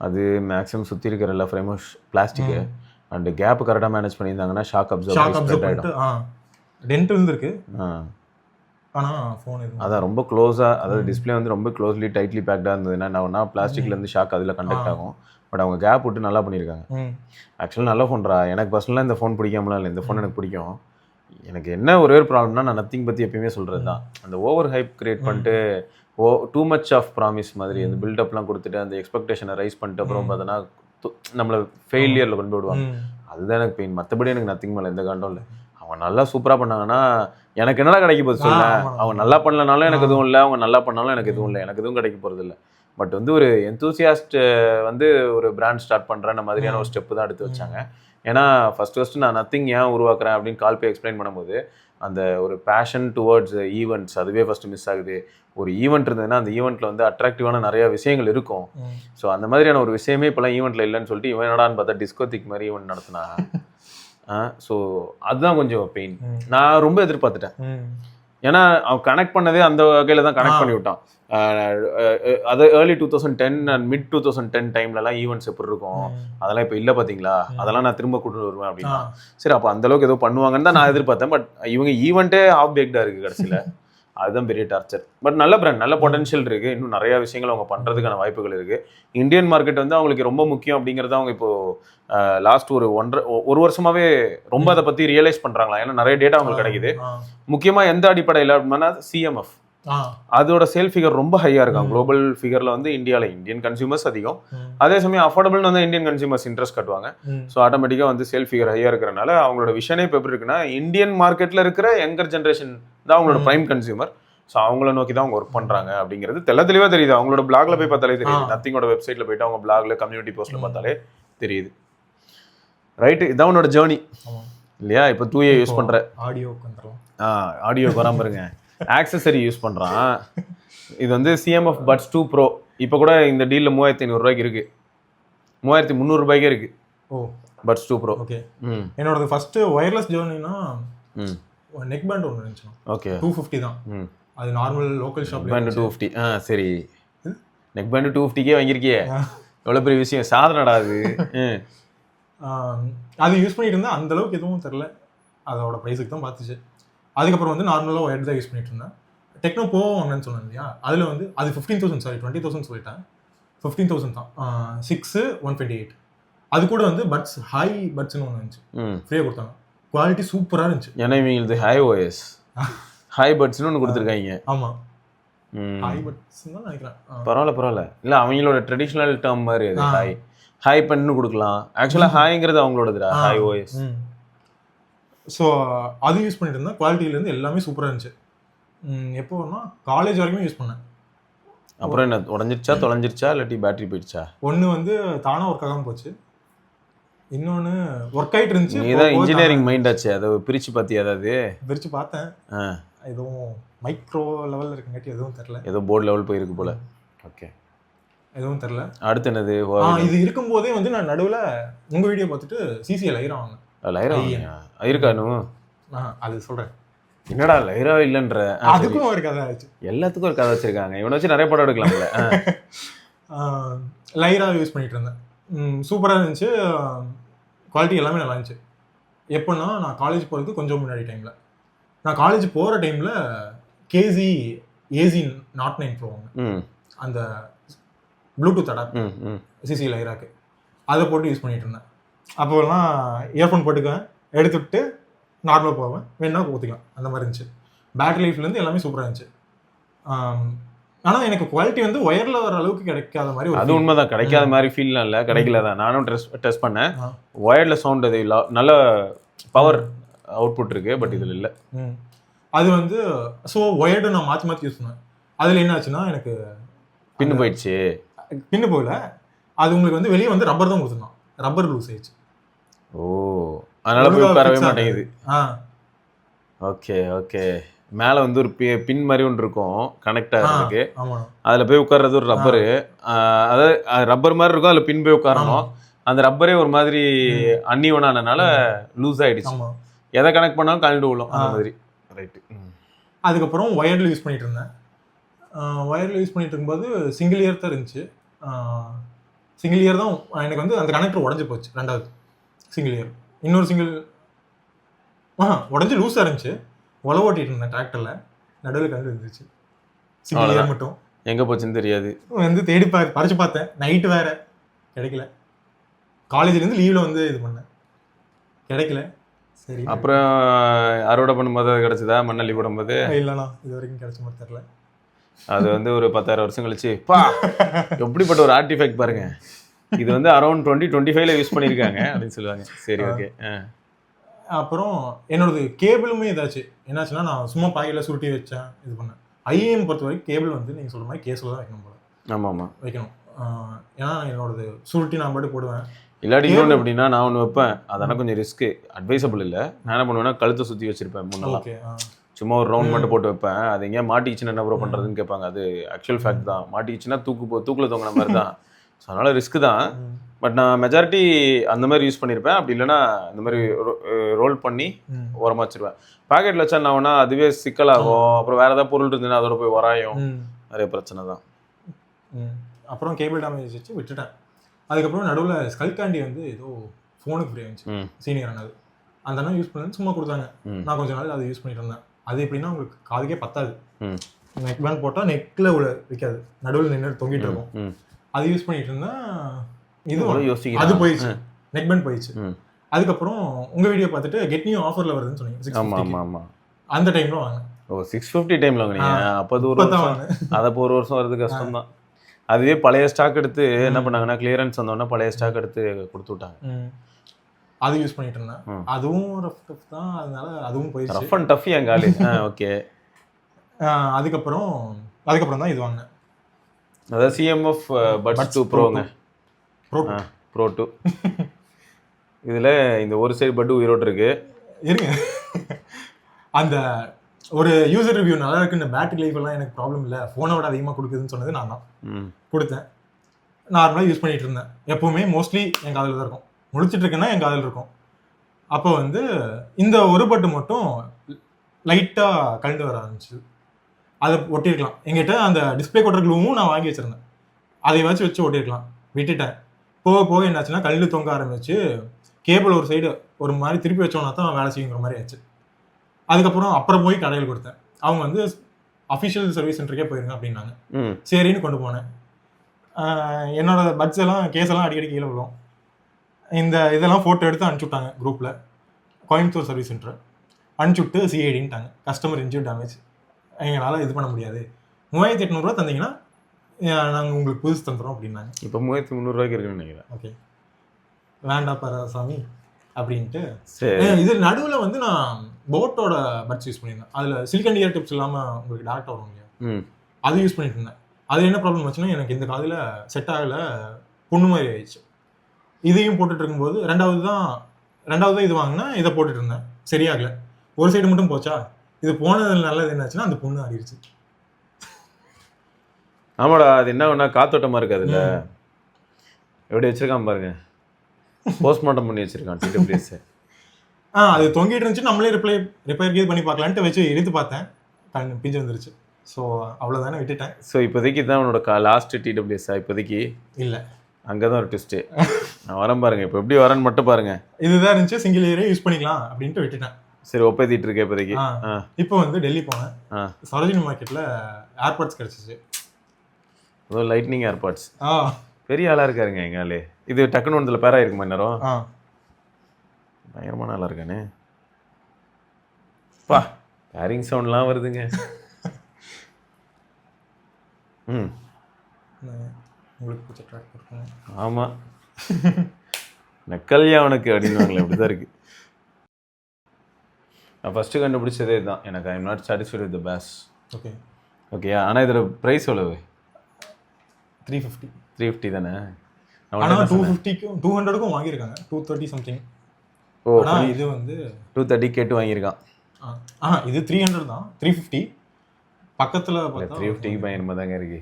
அது மேக்ஸிமம் சுற்றி இருக்கிற எல்லா ஃப்ரேமும் பிளாஸ்டிக்கு அண்ட் கேப் கரெக்டாக மேனேஜ் பண்ணியிருந்தாங்கன்னா ஷாக் அப்சர்வ் பண்ணிட்டு டென்ட் இருந்திருக்கு. ஆனால் ஃபோன் இது அதான் ரொம்ப க்ளோஸாக, அதாவது டிஸ்பிளே வந்து ரொம்ப க்ளோஸ்லி டைட்லி பேக்டாக இருந்ததுன்னா என்ன பிளாஸ்டிக்லேருந்து ஷாக் அதில் கண்டக்ட் ஆகும். பட் அவங்க கேப் விட்டு நல்லா பண்ணியிருக்காங்க. ஆக்சுவலாக நல்ல ஃபோன்ரா. எனக்கு பர்சனலாக இந்த ஃபோன் பிடிக்காமலாம் இல்லை, இந்த ஃபோன் எனக்கு பிடிக்கும். எனக்கு என்ன ஒரே ஒரு ப்ராப்ளம்னா, நான் நத்திங் பற்றி எப்பயுமே சொல்கிறது தான், அந்த ஓவர் ஹைப் கிரியேட் பண்ணிட்டு டூ மச் ஆஃப் ப்ராமிஸ் மாதிரி அந்த பில்டப்லாம் கொடுத்துட்டு அந்த எக்ஸ்பெக்டேஷனை ரைஸ் பண்ணிட்டு அப்புறம் பார்த்தோன்னா நம்மளை ஃபெயிலியரில் கொண்டு விடுவாங்க. அதுதான் எனக்கு பெயின். மற்றபடி எனக்கு நத்திங் மேலே எந்த காண்டும் இல்லை. அவங்க நல்லா சூப்பராக பண்ணாங்கன்னா எனக்கு என்னடா கிடைக்க போகுது சொல்ல. அவங்க நல்லா பண்ணலனாலும் எனக்கு எதுவும் இல்லை, அவங்க நல்லா பண்ணாலும் எனக்கு எதுவும் இல்லை, எனக்கு எதுவும் கிடைக்க போகிறது இல்லை. பட் வந்து ஒரு எந்தூசியாஸ்ட் வந்து ஒரு பிராண்ட் ஸ்டார்ட் பண்ணுறேன்ற மாதிரியான ஒரு ஸ்டெப்பு தான் எடுத்து வச்சாங்க. ஏன்னா ஃபஸ்ட்டு நான் நத்திங் ஏன் உருவாக்குறேன் அப்படின்னு கால் போய் எக்ஸ்பிளைன் பண்ணும்போது, அந்த ஒரு பேஷன் டுவர்ட்ஸ் ஈவெண்ட்ஸ் அதுவே ஃபஸ்ட்டு மிஸ் ஆகுது. ஒரு ஈவெண்ட் இருந்ததுன்னா அந்த ஈவெண்ட்டில் வந்து அட்ராக்டிவான நிறைய விஷயங்கள் இருக்கும். ஸோ அந்த மாதிரியான ஒரு விஷயமே இப்போலாம் ஈவெண்ட்டில் இல்லைன்னு சொல்லிட்டு இவன் என்னடான்னு பார்த்தா டிஸ்கோத்திக் மாதிரி ஈவெண்ட் நடத்தினா. ஸோ அதுதான் கொஞ்சம் பெயின். நான் ரொம்ப எதிர்பார்த்துட்டேன். ஏன்னா அவன் கனெக்ட் பண்ணதே அந்த வகையில தான் கனெக்ட் பண்ணி விட்டான். அது ஏர்லி 2010 அண்ட் மிட் 2010 டைம்லலாம் ஈவெண்ட்ஸ் எப்படி இருக்கும் அதெல்லாம் இப்போ இல்லை பார்த்தீங்களா, அதெல்லாம் நான் திரும்ப கூட்டு வருவேன் அப்படின்னா. சரி, அப்போ அந்த அளவுக்கு ஏதோ பண்ணுவாங்கன்னு தான் நான் எதிர்பார்த்தேன். பட் இவங்க ஈவெண்ட்டே ஆஃப் பேக்டாக இருக்குது கடைசியில். அதுதான் பெரிய டார்ச்சர். பட் நல்ல பிராண்ட், நல்ல பொட்டன்ஷியல் இருக்குது. இன்னும் நிறைய விஷயங்கள் அவங்க பண்ணுறதுக்கான வாய்ப்புகள் இருக்குது. இந்தியன் மார்க்கெட் வந்து அவங்களுக்கு ரொம்ப முக்கியம் அப்படிங்கிறத அவங்க இப்போ லாஸ்ட் ஒரு வருஷமாவே ரொம்ப அதை பற்றி ரியலைஸ் பண்ணுறாங்களா. ஏன்னா நிறைய டேட்டா அவங்களுக்கு கிடைக்குது. முக்கியமாக எந்த அடிப்படையில் அப்படின்னா சிஎம்எஃப், அதோட சேல் ஃபிகர் ரொம்ப ஹையா இருக்காங்க. குளோபல் ஃபிகர்ல வந்து இந்தியன் கன்சியூமர்ஸ் அதிகம், அதே சமயம் அஃபோர்டபுள்னு வந்து இந்தியன் கன்சியூமர்ஸ் இன்ட்ரெஸ்ட் காட்டுவாங்க. ஸோ ஆட்டோமேட்டிக்காக வந்து சேல் ஃபிகர் ஹையா இருக்கிறனால அவங்களோட விஷனே இப்போ எப்படி இருக்குன்னா, இந்தியன் மார்க்கெட்ல இருக்கிற யங்கர் ஜென்ரேஷன் தான் அவங்களோட பிரைம் கன்சியூமர். ஸோ அவங்கள நோக்கி தான் அவங்க ஒர்க் பண்றாங்க அப்படிங்கிறது தெளிவாக தெரியுது. அவங்களோட பிளாக்ல போய் பார்த்தாலே தெரியுது. நத்திங்கோட வெப்சைட்ல போயிட்டு அவங்க பிளாக்ல கம்யூனிட்டி போஸ்ட்ல பார்த்தாலே தெரியுது. ரைட்டு, இதான் உன்னோட ஜேர்னி இல்லையா? இப்போ 2A யூஸ் பண்ற, ஆடியோக்கு வராம இருங்க, ஆக்சசரி யூஸ் பண்ணுறான். இது வந்து சிஎம்எஃப் பட்ஸ் 2 ப்ரோ. இப்போ கூட இந்த டீலில் 3500 ரூபாய்க்கு இருக்கு, 3300 ரூபாய்க்கே இருக்கு. ஓ, பட்ஸ் 2 ப்ரோ. ஓகே, என்னோட ஃபர்ஸ்ட் ஒயர்லெஸ் ஜேர்னினா நெக் பேண்ட் ஒன்று இருந்துச்சு. ஓகே, 250 தான். அது நார்மல் லோக்கல் ஷாப்ல பேண்ட் 250. சரி, நெக் பேண்ட் 250கே வாங்கியிருக்கியே, எவ்வளோ பெரிய விஷயம், சாதனடா அது. அது யூஸ் பண்ணிட்டு இருந்தா அந்த அளவுக்கு எதுவும் தெரில, அதோட ப்ரைஸுக்கு தான் பார்த்துச்சு. அதுக்கப்புறம் வந்து நார்மலாக ஒயர் தான் யூஸ் பண்ணிட்டு இருந்தேன். டெக்னோ போ வாங்கினேன்னு சொன்னேன் இல்லையா, அதில் வந்து அது 15,000, சாரி 20,000 சொல்லிட்டேன், 15,000 தான். 6,128. அது கூட வந்து பட்ஸ் ஹை பட்ஸ்னு ஒன்று இருந்துச்சு, ஃப்ரீயாக கொடுத்தாங்க. குவாலிட்டி சூப்பராக இருந்துச்சு. ஏன்னா இவங்களுக்கு ஹை ஓஎஸ் ஹை பட்ஸ்னு ஒன்று கொடுத்துருக்காங்க. ஆமாம், ஹை பட்ஸ் தான் நினைக்கிறேன். பரவாயில்ல. இல்லை அவங்களோட ட்ரெடிஷ்னல் டேர்ம் மாதிரி அது ஹை பண்ணு கொடுக்கலாம். ஆக்சுவலாக ஹைங்கிறது அவங்களோடதுடா, ஹை ஓஎஸ். ஸோ அது யூஸ் பண்ணிட்டு இருந்தேன். குவாலிட்டியிலேருந்து எல்லாமே சூப்பராக இருந்துச்சு. எப்போன்னா காலேஜ் வரைக்கும் யூஸ் பண்ணேன். அப்புறம் என்ன உடஞ்சிருச்சா, தொலைஞ்சிருச்சா, இல்லாட்டி பேட்டரி போயிடுச்சா? ஒன்று வந்து தானாக ஒர்க் ஆகாமல் போச்சு, இன்னொன்று ஒர்க் ஆகிட்டு இருந்துச்சு. நீதான் இன்ஜினியரிங் மைண்ட் ஆச்சு, அதை பிரித்து பார்த்தியா? அதாவது பிரித்து பார்த்தேன், எதுவும் மைக்ரோ லெவலில் இருக்குங்காட்டி எதுவும் தெரில, ஏதோ போர்டு லெவல் போயிருக்கு போல. ஓகே, எதுவும் தெரில. அடுத்து என்னது? இது இருக்கும்போதே வந்து நான் நடுவில் உங்கள் வீடியோ பார்த்துட்டு சிசிஏ லைரா வாங்கினேன். லைரா இருக்கா? அது சொல்கிறேன். என்னடா லைரா இல்லைன்ற, அதுக்கும் ஒரு கதை ஆச்சு. எல்லாத்துக்கும் ஒரு கதை வச்சிருக்காங்க. இவனை வச்சு நிறைய படம் எடுக்கலாம்ல. லைரா யூஸ் பண்ணிட்டு இருந்தேன், சூப்பராக இருந்துச்சு, குவாலிட்டி எல்லாமே நல்லா இருந்துச்சு. எப்போன்னா நான் காலேஜ் போகிறதுக்கு கொஞ்சம் முன்னாடி டைமில், நான் காலேஜ் போகிற டைமில் கேசி ஏசி நாட் 9 ப்ரோ அந்த ப்ளூடூத் அடாப்டர் சிசி லைராக்கு, அதை போட்டு யூஸ் பண்ணிட்டு இருந்தேன். அப்போலாம் இயர்ஃபோன் போட்டுக்குவேன், எடுத்துவிட்டு நார்மலாக போவேன், வேணா ஊற்றிக்கலாம், அந்த மாதிரி இருந்துச்சு. பேட்டரி லைஃப்லேருந்து எல்லாமே சூப்பராக இருந்துச்சு. ஆனால் எனக்கு குவாலிட்டி வந்து ஒயரில் வர அளவுக்கு கிடைக்காத மாதிரி. அது உண்மைதான், கிடைக்காத மாதிரி ஃபீல்லாம் இல்லை, கிடைக்கல தான். நானும் டெஸ்ட் பண்ணேன். ஒயர்டில் சவுண்ட் அது இல்லை, நல்ல பவர் அவுட்புட் இருக்கு, பட் இதில் இல்லை. அது வந்து ஸோ ஒயர்டு நான் மாற்றி யூஸ் பண்ணேன். அதில் என்ன ஆச்சுன்னா எனக்கு பின்னு போயிடுச்சு. பின்னு போகல, அது உங்களுக்கு வந்து வெளியே வந்து ரப்பர் தான் கொடுத்துருந்தான், ரப்பர் லூஸ் ஆயிடுச்சு. ஓ, அதனால போய் உட்காரவே மாட்டேங்குது. ஓகே, மேலே வந்து ஒரு பின் மாதிரி ஒன்று இருக்கும் கனெக்ட் ஆகிறதுக்கு, அதில் போய் உட்கார்றது ஒரு ரப்பரு. அதாவது ரப்பர் மாதிரி இருக்கும், அதில் பின் போய் உட்காரணும். அந்த ரப்பரே ஒரு மாதிரி அன்னிவனானனால லூஸ் ஆகிடுச்சு. எதை கனெக்ட் பண்ணாலும் கழண்டு விழும் அந்த மாதிரி. ரைட்டு. அதுக்கப்புறம் ஒயர்டில் யூஸ் பண்ணிட்டு இருந்தேன். ஒயரில் யூஸ் பண்ணிட்டு இருக்கும்போது சிங்கிள் இயர் தான் இருந்துச்சு. சிங்கிள் இயர் தான் எனக்கு வந்து அந்த கனெக்டர் உடஞ்சி போச்சு. ரெண்டாவது சிங்கிள் இயர், இன்னொரு சிங்கிள் உடஞ்சி லூஸாக இருந்துச்சு. உழவு ஓட்டிகிட்டு இருந்தேன் டிராக்டரில், நடுவில் கண்டு இருந்துச்சு. சிங்கிள் இயர் மட்டும் எங்கே போச்சுன்னு தெரியாது. வந்து தேடி பறிச்சு பார்த்தேன், நைட்டு வேறு கிடைக்கல. காலேஜ்லேருந்து லீவில் வந்து இது பண்ணேன், கிடைக்கல. சரி, அப்புறம் அறுவடை பண்ணும்போது அது கிடச்சிதா? மண்ணள்ளி போடும்போது? இல்லைண்ணா, இது வரைக்கும் கிடைச்ச மாதிரி தெரில. அது வந்து ஒரு 10,000 வருஷம் கழிச்சு பா எப்படிப்பட்ட ஒரு ஆர்டிஃபேக்ட் பாருங்க, இது வந்து அரௌண்ட் 2025ல யூஸ் பண்ணியிருக்காங்க அப்படின்னு சொல்லுவாங்க. சரி, ஓகே. அப்புறம் என்னோடது கேபிளுமே இதாச்சு. என்னாச்சுன்னா நான் சும்மா பாக்கெட்டில் சுருட்டி வச்சேன், இது பண்ணேன். ஐஏஎம் பொறுத்த வரைக்கும் கேபிள் வந்து நீங்கள் சொல்கிற மாதிரி கேஸில் தான் வைக்கணும் போல. ஆமாம், வைக்கணும். ஏன்னா என்னோடது சுருட்டி நான் பாட்டு போடுவேன். இல்லாட்டி இன்னொன்று எப்படின்னா, நான் ஒன்று வைப்பேன், அதெல்லாம் கொஞ்சம் ரிஸ்க்கு, அட்வைசபிள் இல்லை. நான் என்ன பண்ணுவேன்னா, கழுத்தை சுற்றி வச்சிருப்பேன் முன்னெல்லாம். சும்மா ஒரு ரவுண்ட் மட்டும் போட்டு வைப்பேன். அது எங்கேயா மாட்டிக்கிச்சுன்னா என்ன ப்ரோ பண்ணுறதுன்னு கேட்பாங்க. அது ஆக்சுவல் ஃபேக்ட் தான், மாட்டிக்கிச்சுன்னா தூக்கில் தொங்கின மாதிரி தான். ஸோ அதனால் ரிஸ்க்கு தான். பட் நான் மெஜாரிட்டி அந்த மாதிரி யூஸ் பண்ணியிருப்பேன். அப்படி இல்லைன்னா இந்த மாதிரி ரோல் பண்ணி ஓரமாக வச்சிருவேன். பாக்கெட்டில் வச்சா என்ன ஆகும்னா அதுவே சிக்கலாகும். அப்புறம் வேறு ஏதாவது பொருள் இருந்ததுன்னா அதோட போய் வராயும், நிறைய பிரச்சனை தான். அப்புறம் கேபிள் டேமேஜ் வச்சு விட்டுட்டேன். அதுக்கப்புறம் நடுவில் ஸ்கல் கேண்டி வந்து ஏதோ ஃபோனுக்கு ஃப்ரீ ஆச்சு, சீனியர் ஆனது. அந்த அண்ணா யூஸ் பண்ணது சும்மா கொடுத்தாங்க. நான் கொஞ்ச நாள் அதை யூஸ் பண்ணிட்டு இருந்தேன். அது எப்படின்னா உங்களுக்கு காதுக்கே பத்தாது. நெக் பேண்ட் போட்டால் நெக்கில் விற்காது, நடுவில் நின்று தொங்கிட்டு இருக்கும். அது யூஸ் பண்ணிட்டு இருந்தேன். இது அது போயிடுச்சு, நெக் பேண்ட் போயிடுச்சு. அதுக்கப்புறம் உங்கள் வீடியோ பார்த்துட்டு கெட் நியூ ஆஃபரில் வருதுன்னு சொன்னீங்க. அந்த டைமில் வாங்க. ஓ 650 டைமில் வாங்கினீங்க. அப்போ அது ஒரு வருஷம், அதை இப்போ ஒரு வருஷம் வருது கஷ்டம் தான். அதுவே பழைய ஸ்டாக் எடுத்து என்ன பண்ணாங்கன்னா கிளியரன்ஸ் வந்தோடனே பழைய ஸ்டாக் எடுத்து கொடுத்து விட்டாங்க. அது யூஸ் பண்ணிட்டு இருந்தேன். அதுவும் ரஃப் டஃப் தான், அதனால அதுவும் போயிடுச்சு. ரஃப் அண்ட் டஃப் என் காலி. ஓகே. அதுக்கப்புறம் தான் இது வாங்கினேன். அதாவது சிஎம்எஃப் பட்ஸ் 2 ப்ரோங்க. ப்ரோ 2. இதில் இந்த ஒரு சைடு பட்டு உயிரோடு இருக்கு. இருங்க, அந்த ஒரு யூசர் ரிவ்யூ நல்லா இருக்கு, இந்த பேட்டரி லைஃப் எல்லாம் எனக்கு ப்ராப்ளம் இல்லை, ஃபோனை விட அதிகமாக கொடுக்குதுன்னு சொன்னது நான் தான் கொடுத்தேன். நார்மலாக யூஸ் பண்ணிட்டு இருந்தேன். எப்பவுமே மோஸ்ட்லி என் காதில் தான் இருக்கும். முடிச்சுட்டு இருக்கேன்னா என் காதில் இருக்கும். அப்போ வந்து இந்த ஒரு பட்டு மட்டும் லைட்டாக கலந்து வர ஆரம்பிச்சு. அதை ஒட்டியிருக்கலாம். எங்கிட்ட அந்த டிஸ்பிளே கொட்டுற க்ளூவும் நான் வாங்கி வச்சிருந்தேன். அதை வச்சு ஒட்டியிருக்கலாம். விட்டுட்டேன். போக போக என்னாச்சுன்னா கல்லு தொங்க ஆரம்பிச்சு, கேபிள் ஒரு சைடு ஒரு மாதிரி திருப்பி வச்சோன்னா தான் வேலை செய்யுங்கிற மாதிரி ஆச்சு. அப்புறம் போய் கடையில் கொடுத்தேன். அவங்க வந்து அஃபிஷியல் சர்வீஸ் சென்டருக்கே போயிருங்க அப்படின்னாங்க. சரின்னு கொண்டு போனேன். என்னோட பட்ஸ் எல்லாம் கேஸெல்லாம் அடிக்கடி கீழே விழும். இதெல்லாம் ஃபோட்டோ எடுத்து அனுப்பிச்சி விட்டாங்க குரூப்பில். கோயம்புத்தூர் சர்வீஸ் சென்டர் அனுப்பிச்சுட்டு சிஐடின்ட்டாங்க, கஸ்டமர் இன்ஜூர் டேமேஜ், எங்களால் இது பண்ண முடியாது, 3800 தந்தீங்கன்னா நாங்கள் உங்களுக்கு புதுசு தந்துடுறோம் அப்படின்னாங்க. இப்போ 3300 இருக்குன்னு நினைக்கிறேன். ஓகே, வேண்டாம் பராசாமி அப்படின்ட்டு. இது நடுவில் வந்து நான் போட்டோட பட்ஸ் யூஸ் பண்ணியிருந்தேன். அதில் சிலிக்கன் இயர் டிப்ஸ் இல்லாமல் உங்களுக்கு டேரக்டாக வரும் இல்லையா, அது யூஸ் பண்ணிட்டு இருந்தேன். அது என்ன ப்ராப்ளம் ஆச்சுன்னா எனக்கு இந்த காதில் செட் ஆகலை, புண்ணு மாதிரி ஆயிடுச்சு. இதையும் போட்டுட்டு இருக்கும்போது ரெண்டாவது இது வாங்கினா இதை போட்டுட்டு இருந்தேன், சரியாகலை. ஒரு சைடு மட்டும் போச்சா, இது போனதில் நல்லது என்னாச்சுன்னா அந்த புண்ணு ஆடிடுச்சு. ஆமாடா, அது என்ன ஒன்றா காத்தோட்டமாக இருக்குது. அதில் எப்படி வச்சிருக்கான் பாருங்க, போஸ்ட்மார்ட்டம் பண்ணி வச்சிருக்கான் டிடபிள்யூஎஸ். அது தொங்கிட்டு இருந்துச்சு. நம்மளே ரிப்பேர் பண்ணி பார்க்கலான்ட்டு வச்சு எடுத்து பார்த்தேன், பிஞ்சு வந்துருச்சு. ஸோ அவ்வளோதானே, விட்டுட்டேன். ஸோ இப்போதைக்கு தான் உன்னோட லாஸ்ட் டிடபிள்யூஎஸ்ஸா? இப்போதைக்கு இல்லை, அங்கே தான் ஒரு ட்விஸ்ட்டு. நான் வரேன் பாருங்க, இப்போ எப்படி வரேன்னு மட்டும் பாருங்க. இதுதான் இருந்துச்சு, சிங்கிள் இயரே யூஸ் பண்ணிக்கலாம் அப்படின்ட்டு விட்டுட்டேன். சரி, ஒப்பேத்திட்டு இருக்கேன் இப்போதைக்கு. இப்போ வந்து டெல்லி போனேன். சரோஜினி மார்க்கெட்டில் ஏர்பாட்ஸ் கிடச்சிச்சு. அதோ லைட்னிங் ஏர்பாட்ஸ். பெரிய ஆளாக இருக்காருங்க எங்க ஆளு. இது டக்குன்னு ஒன்றில் பேரா இருக்குமா நேரம்? பயங்கரமான ஆளாக இருக்கானே. பா, பேரிங் சவுண்ட்லாம் வருதுங்க. உங்களுக்கு பிடிச்ச ட்ராக் கொடுப்பேன். ஆமாம், நக்கல்யா அவனுக்கு அப்படின்வாங்களே, அப்படி தான் இருக்குது. நான் ஃபஸ்ட்டு கண்டுபிடிச்சதே தான். எனக்கு I am not satisfied with the bass. Okay okay. ஆனால் இதோட ப்ரைஸ் எவ்வளவு? 350 தானே? ஆனால் 250க்கும் 200க்கும் வாங்கியிருக்காங்க, 230 சம்திங். ஓ, இது வந்து 230 கேட்டு வாங்கியிருக்கான். இது 300 தான், 350 பக்கத்தில். 350க்கு பயங்கரமாக தாங்க இருக்கு.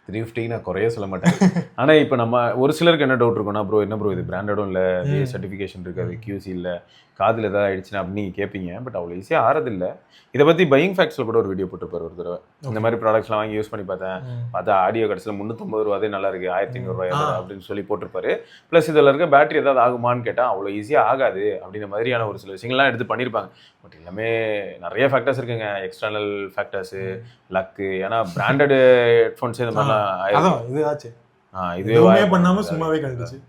350 நான் குறைய சொல்ல மாட்டேன். ஆனால் இப்போ நம்ம ஒரு சிலருக்கு என்ன டவுட் இருக்கும்னா, ப்ரோ என்ன ப்ரோ இது பிராண்டடும் இல்லை, சர்டிஃபிகேஷன் இருக்காது, QC இல்லை, காதில் ஏதாவது ஆயிடுச்சுன்னா அப்படின்னு நீங்கள் கேட்பீங்க. பட் அவ்வளோ ஈஸியாக ஆறதில்லை. இதை பற்றி பையிங் ஃபேக்ட்ஸில் கூட ஒரு வீடியோ போட்டுருப்பார் ஒரு தடவை. இந்த மாதிரி ப்ராடக்ட்ஸ்லாம் வாங்கி யூஸ் பண்ணி பார்த்தா ஆடியோ கடைசியில் 350 ரூபாதே நல்லா இருக்கு, 1500 அப்படின்னு சொல்லி போட்டிருப்பாரு. ப்ளஸ் இதில் இருக்க பேட்டரி ஏதாவது ஆகுமான்னு கேட்டால் அவ்வளோ ஈஸியாக ஆகாது அப்படின்ற மாதிரியான ஒரு சில விஷயங்கள்லாம் எடுத்து பண்ணியிருப்பாங்க. பட் எல்லாமே நிறைய ஃபேக்டர்ஸ் இருக்குங்க, எக்ஸ்டர்னல் ஃபேக்டர்ஸு, லக்கு. ஏன்னா பிராண்டட் ஹெட்ஃபோன்ஸ் இந்த மாதிரிலாம் இது ஆச்சு, இதுவே பண்ணாமல் சும்மாவே கழிச்சு.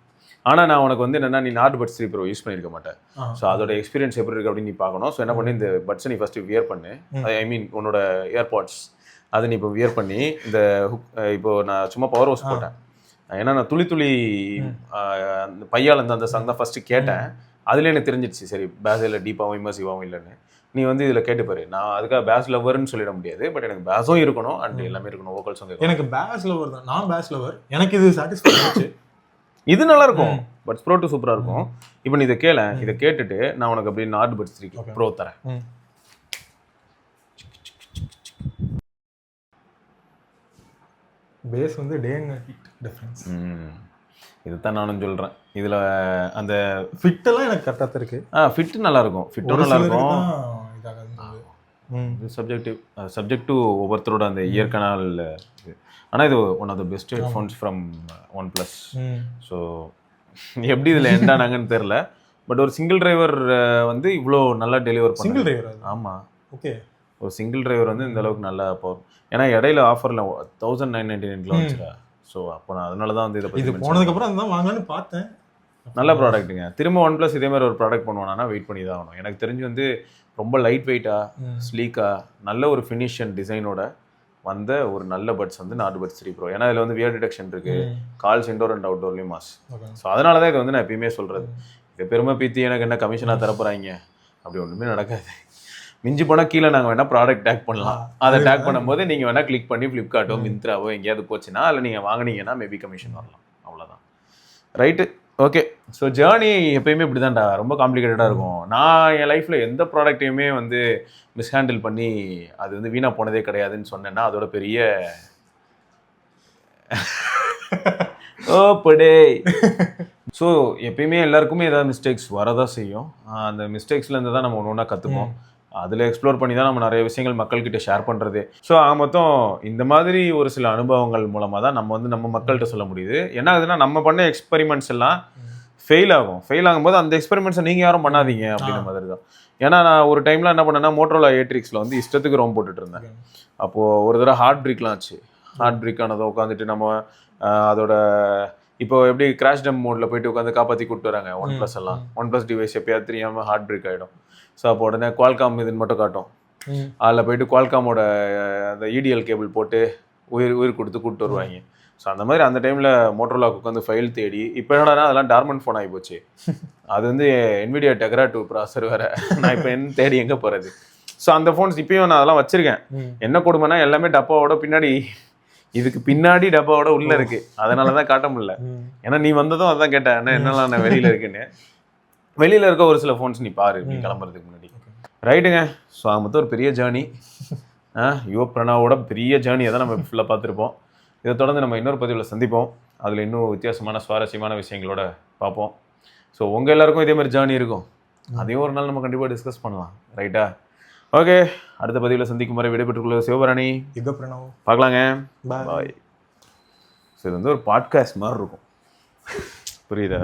ஆனால் நான் உனக்கு வந்து என்னன்னா, நீ நாட் பட்ஸ் 3 ப்ரோ யூஸ் பண்ணியிருக்க மாட்டேன். ஸோ அதோட எக்ஸ்பீரியன்ஸ் எப்படி இருக்குது அப்படின்னு நீ பார்க்கணும். ஸோ என்ன பண்ணி, இந்த பட்ஸை நீ ஃபஸ்ட்டு வியர் பண்ணு. ஐ மீன் உன்னோட ஏர்பாட்ஸ் அதை நீ இப்போ வியர் பண்ணி, இந்த இப்போ நான் சும்மா பவர் வாஷ் போட்டேன். ஏன்னா நான் துளி அந்த பையால் இருந்து அந்த சாங் தான் ஃபஸ்ட்டு கேட்டேன். அதுலேயே எனக்கு தெரிஞ்சிடுச்சு, சரி பேஸ் இல்லை டீப்பாகவும் இமர்சிவாகவும் இல்லைன்னு. நீ வந்து இதில் கேட்டுப்பாரு. நான் அதுக்காக பேஸ் லவர்னு சொல்லிட முடியாது, பட் எனக்கு பேஸும் இருக்கணும் அண்ட் எல்லாமே இருக்கணும், வோக்கல்ஸும். எனக்கு பேஸ் லவர் தான், நான் பேஸ் லவர். எனக்கு இது சாட்டிஸ்ஃபை ஆச்சு. இது நல்லா இருக்கும், பட்ஸ் ப்ரோ 2 சூப்பராக இருக்கும். இப்போ நீ இதை இதை கேட்டுட்டு நான் உனக்கு அப்படி நாட் பட்ஸ் 3 ப்ரோ தரேன். பேஸ் வந்து டே அண்ட் நைட் டிஃபரன்ஸ். இதுதான் நானும் சொல்கிறேன். இதில் அந்த ஃபிட்டெல்லாம் எனக்கு கரெக்டாக இருக்கு. ஃபிட்டு நல்லாயிருக்கும், ஃபிட்டும் நல்லாயிருக்கும். இது சப்ஜெக்ட் டு ஒவ்வொருத்தரோட அந்த இயர் கனால் இது. ஆனால் இது one of the best headphones from OnePlus. So எப்படி இதில் எண்டானாங்கன்னு தெரில. பட் ஒரு சிங்கிள் டிரைவர் வந்து இவ்வளோ நல்லா டெலிவர் பண்ண. Single driver? ஆமாம், ஓகே. ஒரு சிங்கிள் டிரைவர் வந்து இந்த அளவுக்கு நல்லா போகும். ஏன்னா இடையில ஆஃபரில் 1999 வந்துச்சுடா. ஸோ அப்போ நான் அதனால தான் வந்து இது போனதுக்கப்புறம் அதுதான் வாங்கலான்னு பார்த்தேன். நல்ல ப்ராடக்ட்டுங்க. திரும்ப OnePlus இதே மாதிரி ஒரு ப்ராடக்ட் பண்ணுவானா வெயிட் பண்ணி தான் ஆகணும். எனக்கு தெரிஞ்சு வந்து ரொம்ப லைட் வெயிட்டாக ஸ்லீக்காக நல்ல ஒரு ஃபினிஷ் அண்ட் டிசைனோட வந்த ஒரு நல்ல பட்ஸ் வந்து நாட் பட்ஸ் 3 Pro. ஏன்னா இதில் வந்து வியர் டிடெக்ஷன் இருக்குது, கால்ஸ் இன்டோர் அண்ட் அவுட்டோர்லேயும் மாஸ். ஸோ அதனால தான் இது வந்து நான் எப்பயுமே சொல்கிறது. இது பெருமை பீத்தி எனக்கு என்ன கமிஷனாக தரப்போகிறாங்க அப்படி ஒன்றுமே நடக்காது. மிஞ்சி போனால் கீழே நாங்கள் வேணால் ப்ராடக்ட் டேக் பண்ணலாம். அதை டேக் பண்ணும்போது நீங்கள் வேணால் கிளிக் பண்ணி ஃப்ளிப்கார்ட்டோ மிந்த்ராவோ எங்கேயாவது போச்சுன்னா அதில் நீங்கள் வாங்கினீங்கன்னா மேபி கமிஷன் வரலாம். அவ்வளோதான். Right, okay. ஸோ ஜேர்னி எப்பயுமே இப்படி தான்டா, ரொம்ப காம்ப்ளிகேட்டடாக இருக்கும். நான் என் லைஃப்பில் எந்த ப்ராடக்ட்டையுமே வந்து மிஸ்ஹேண்டில் பண்ணி அது வந்து வீணாக போனதே கிடையாதுன்னு சொன்னேன்னா அதோட பெரிய ஓப்படே. ஸோ எப்பயுமே எல்லாருக்குமே ஏதாவது மிஸ்டேக்ஸ் வரதான் செய்யும். அந்த மிஸ்டேக்ஸ்லேருந்து தான் நம்ம ஒன்று ஒன்றா கற்றுப்போம். அதில் எக்ஸ்ப்ளோர் பண்ணி தான் நம்ம நிறைய விஷயங்கள் மக்கள்கிட்ட ஷேர் பண்ணுறது. ஸோ மொத்தம் இந்த மாதிரி ஒரு சில அனுபவங்கள் மூலமாக தான் நம்ம வந்து நம்ம மக்கள்கிட்ட சொல்ல முடியுது. என்ன ஆகுதுன்னா நம்ம பண்ண எக்ஸ்பெரிமெண்ட்ஸ் எல்லாம் ஃபெயில் ஆகும்போது அந்த எக்ஸ்பெரிமெண்ட்ஸை நீங்கள் யாரும் பண்ணாதீங்க அப்படின்ற மாதிரி தான். ஏன்னா நான் ஒரு டைமில் என்ன பண்ணேன்னா மோட்டரோலா ஏட்ரிக்ஸில் வந்து இஷ்டத்துக்கு ரோம் போட்டுட்டு இருந்தேன். அப்போது ஒரு தடவை ஹார்ட் பிரேக்லாம் ஆச்சு. ஹார்ட் பிரேக் ஆனதை உட்காந்துட்டு நம்ம அதோட இப்போ எப்படி கிராஷ் டம் மோடில் போயிட்டு உட்காந்து காப்பாற்றி கூப்பிட்டு வராங்க OnePlus எல்லாம். OnePlus டிவைஸ் எப்பயாவது தெரியாமல் ஹார்ட் பிரேக் ஆகிடும். ஸோ அப்போ உடனே குவால்காம் இதுன்னு மட்டும் காட்டும். அதில் போயிட்டு குவால்காமோட அந்த EDL கேபிள் போட்டு உயிர் கொடுத்து கூப்பிட்டு வருவாங்க. ஸோ அந்த மாதிரி அந்த டைமில் மோட்டரோலாக்கு உட்காந்து ஃபைல் தேடி, இப்போ என்னடா அதெல்லாம் டார்மண்ட் ஃபோன் ஆகி போச்சு. அது வந்து NVIDIA Tegra 2 ப்ராசர் வேறு. நான் இப்போ என்ன தேடி எங்கே போகிறது? ஸோ அந்த ஃபோன்ஸ் இப்பயும் நான் அதெல்லாம் வச்சுருக்கேன். என்ன கொடுமைன்னா எல்லாமே டப்பாவோட பின்னாடி, இதுக்கு பின்னாடி டப்பாவோட உள்ளே இருக்குது. அதனால தான் காட்ட முடியல. ஏன்னா நீ வந்ததும் அதான் கேட்டேன், என்னெல்லாம் நான் வெளியில் இருக்குன்னு. வெளியில் இருக்க ஒரு சில ஃபோன்ஸ் நீ பாரு நீ கிளம்புறதுக்கு முன்னாடி. ரைட்டுங்க. ஸோ மொத்தம் ஒரு பெரிய ஜேர்னி. யுவ பிரணாவோட பெரிய ஜேர்னியை தான் நம்ம ஃபுல்லாக பார்த்துருப்போம். இதை தொடர்ந்து நம்ம இன்னொரு பதிவில் சந்திப்போம். அதில் இன்னும் வித்தியாசமான சுவாரஸ்யமான விஷயங்களோட பார்ப்போம். ஸோ உங்கள் எல்லாருக்கும் இதே மாதிரி ஜேர்னி இருக்கும். அதையும் ஒரு நாள் நம்ம கண்டிப்பாக டிஸ்கஸ் பண்ணலாம். ரைட்டா? ஓகே, அடுத்த பதிவில் சந்திக்கும் வரை விடைபெற்றுக்கொள்ள சிவபரணி, யுக பிரணவ். பார்க்கலாங்க. பாய். ஸோ இது வந்து ஒரு பாட்காஸ்ட் மாதிரி இருக்கும். புரியுதா?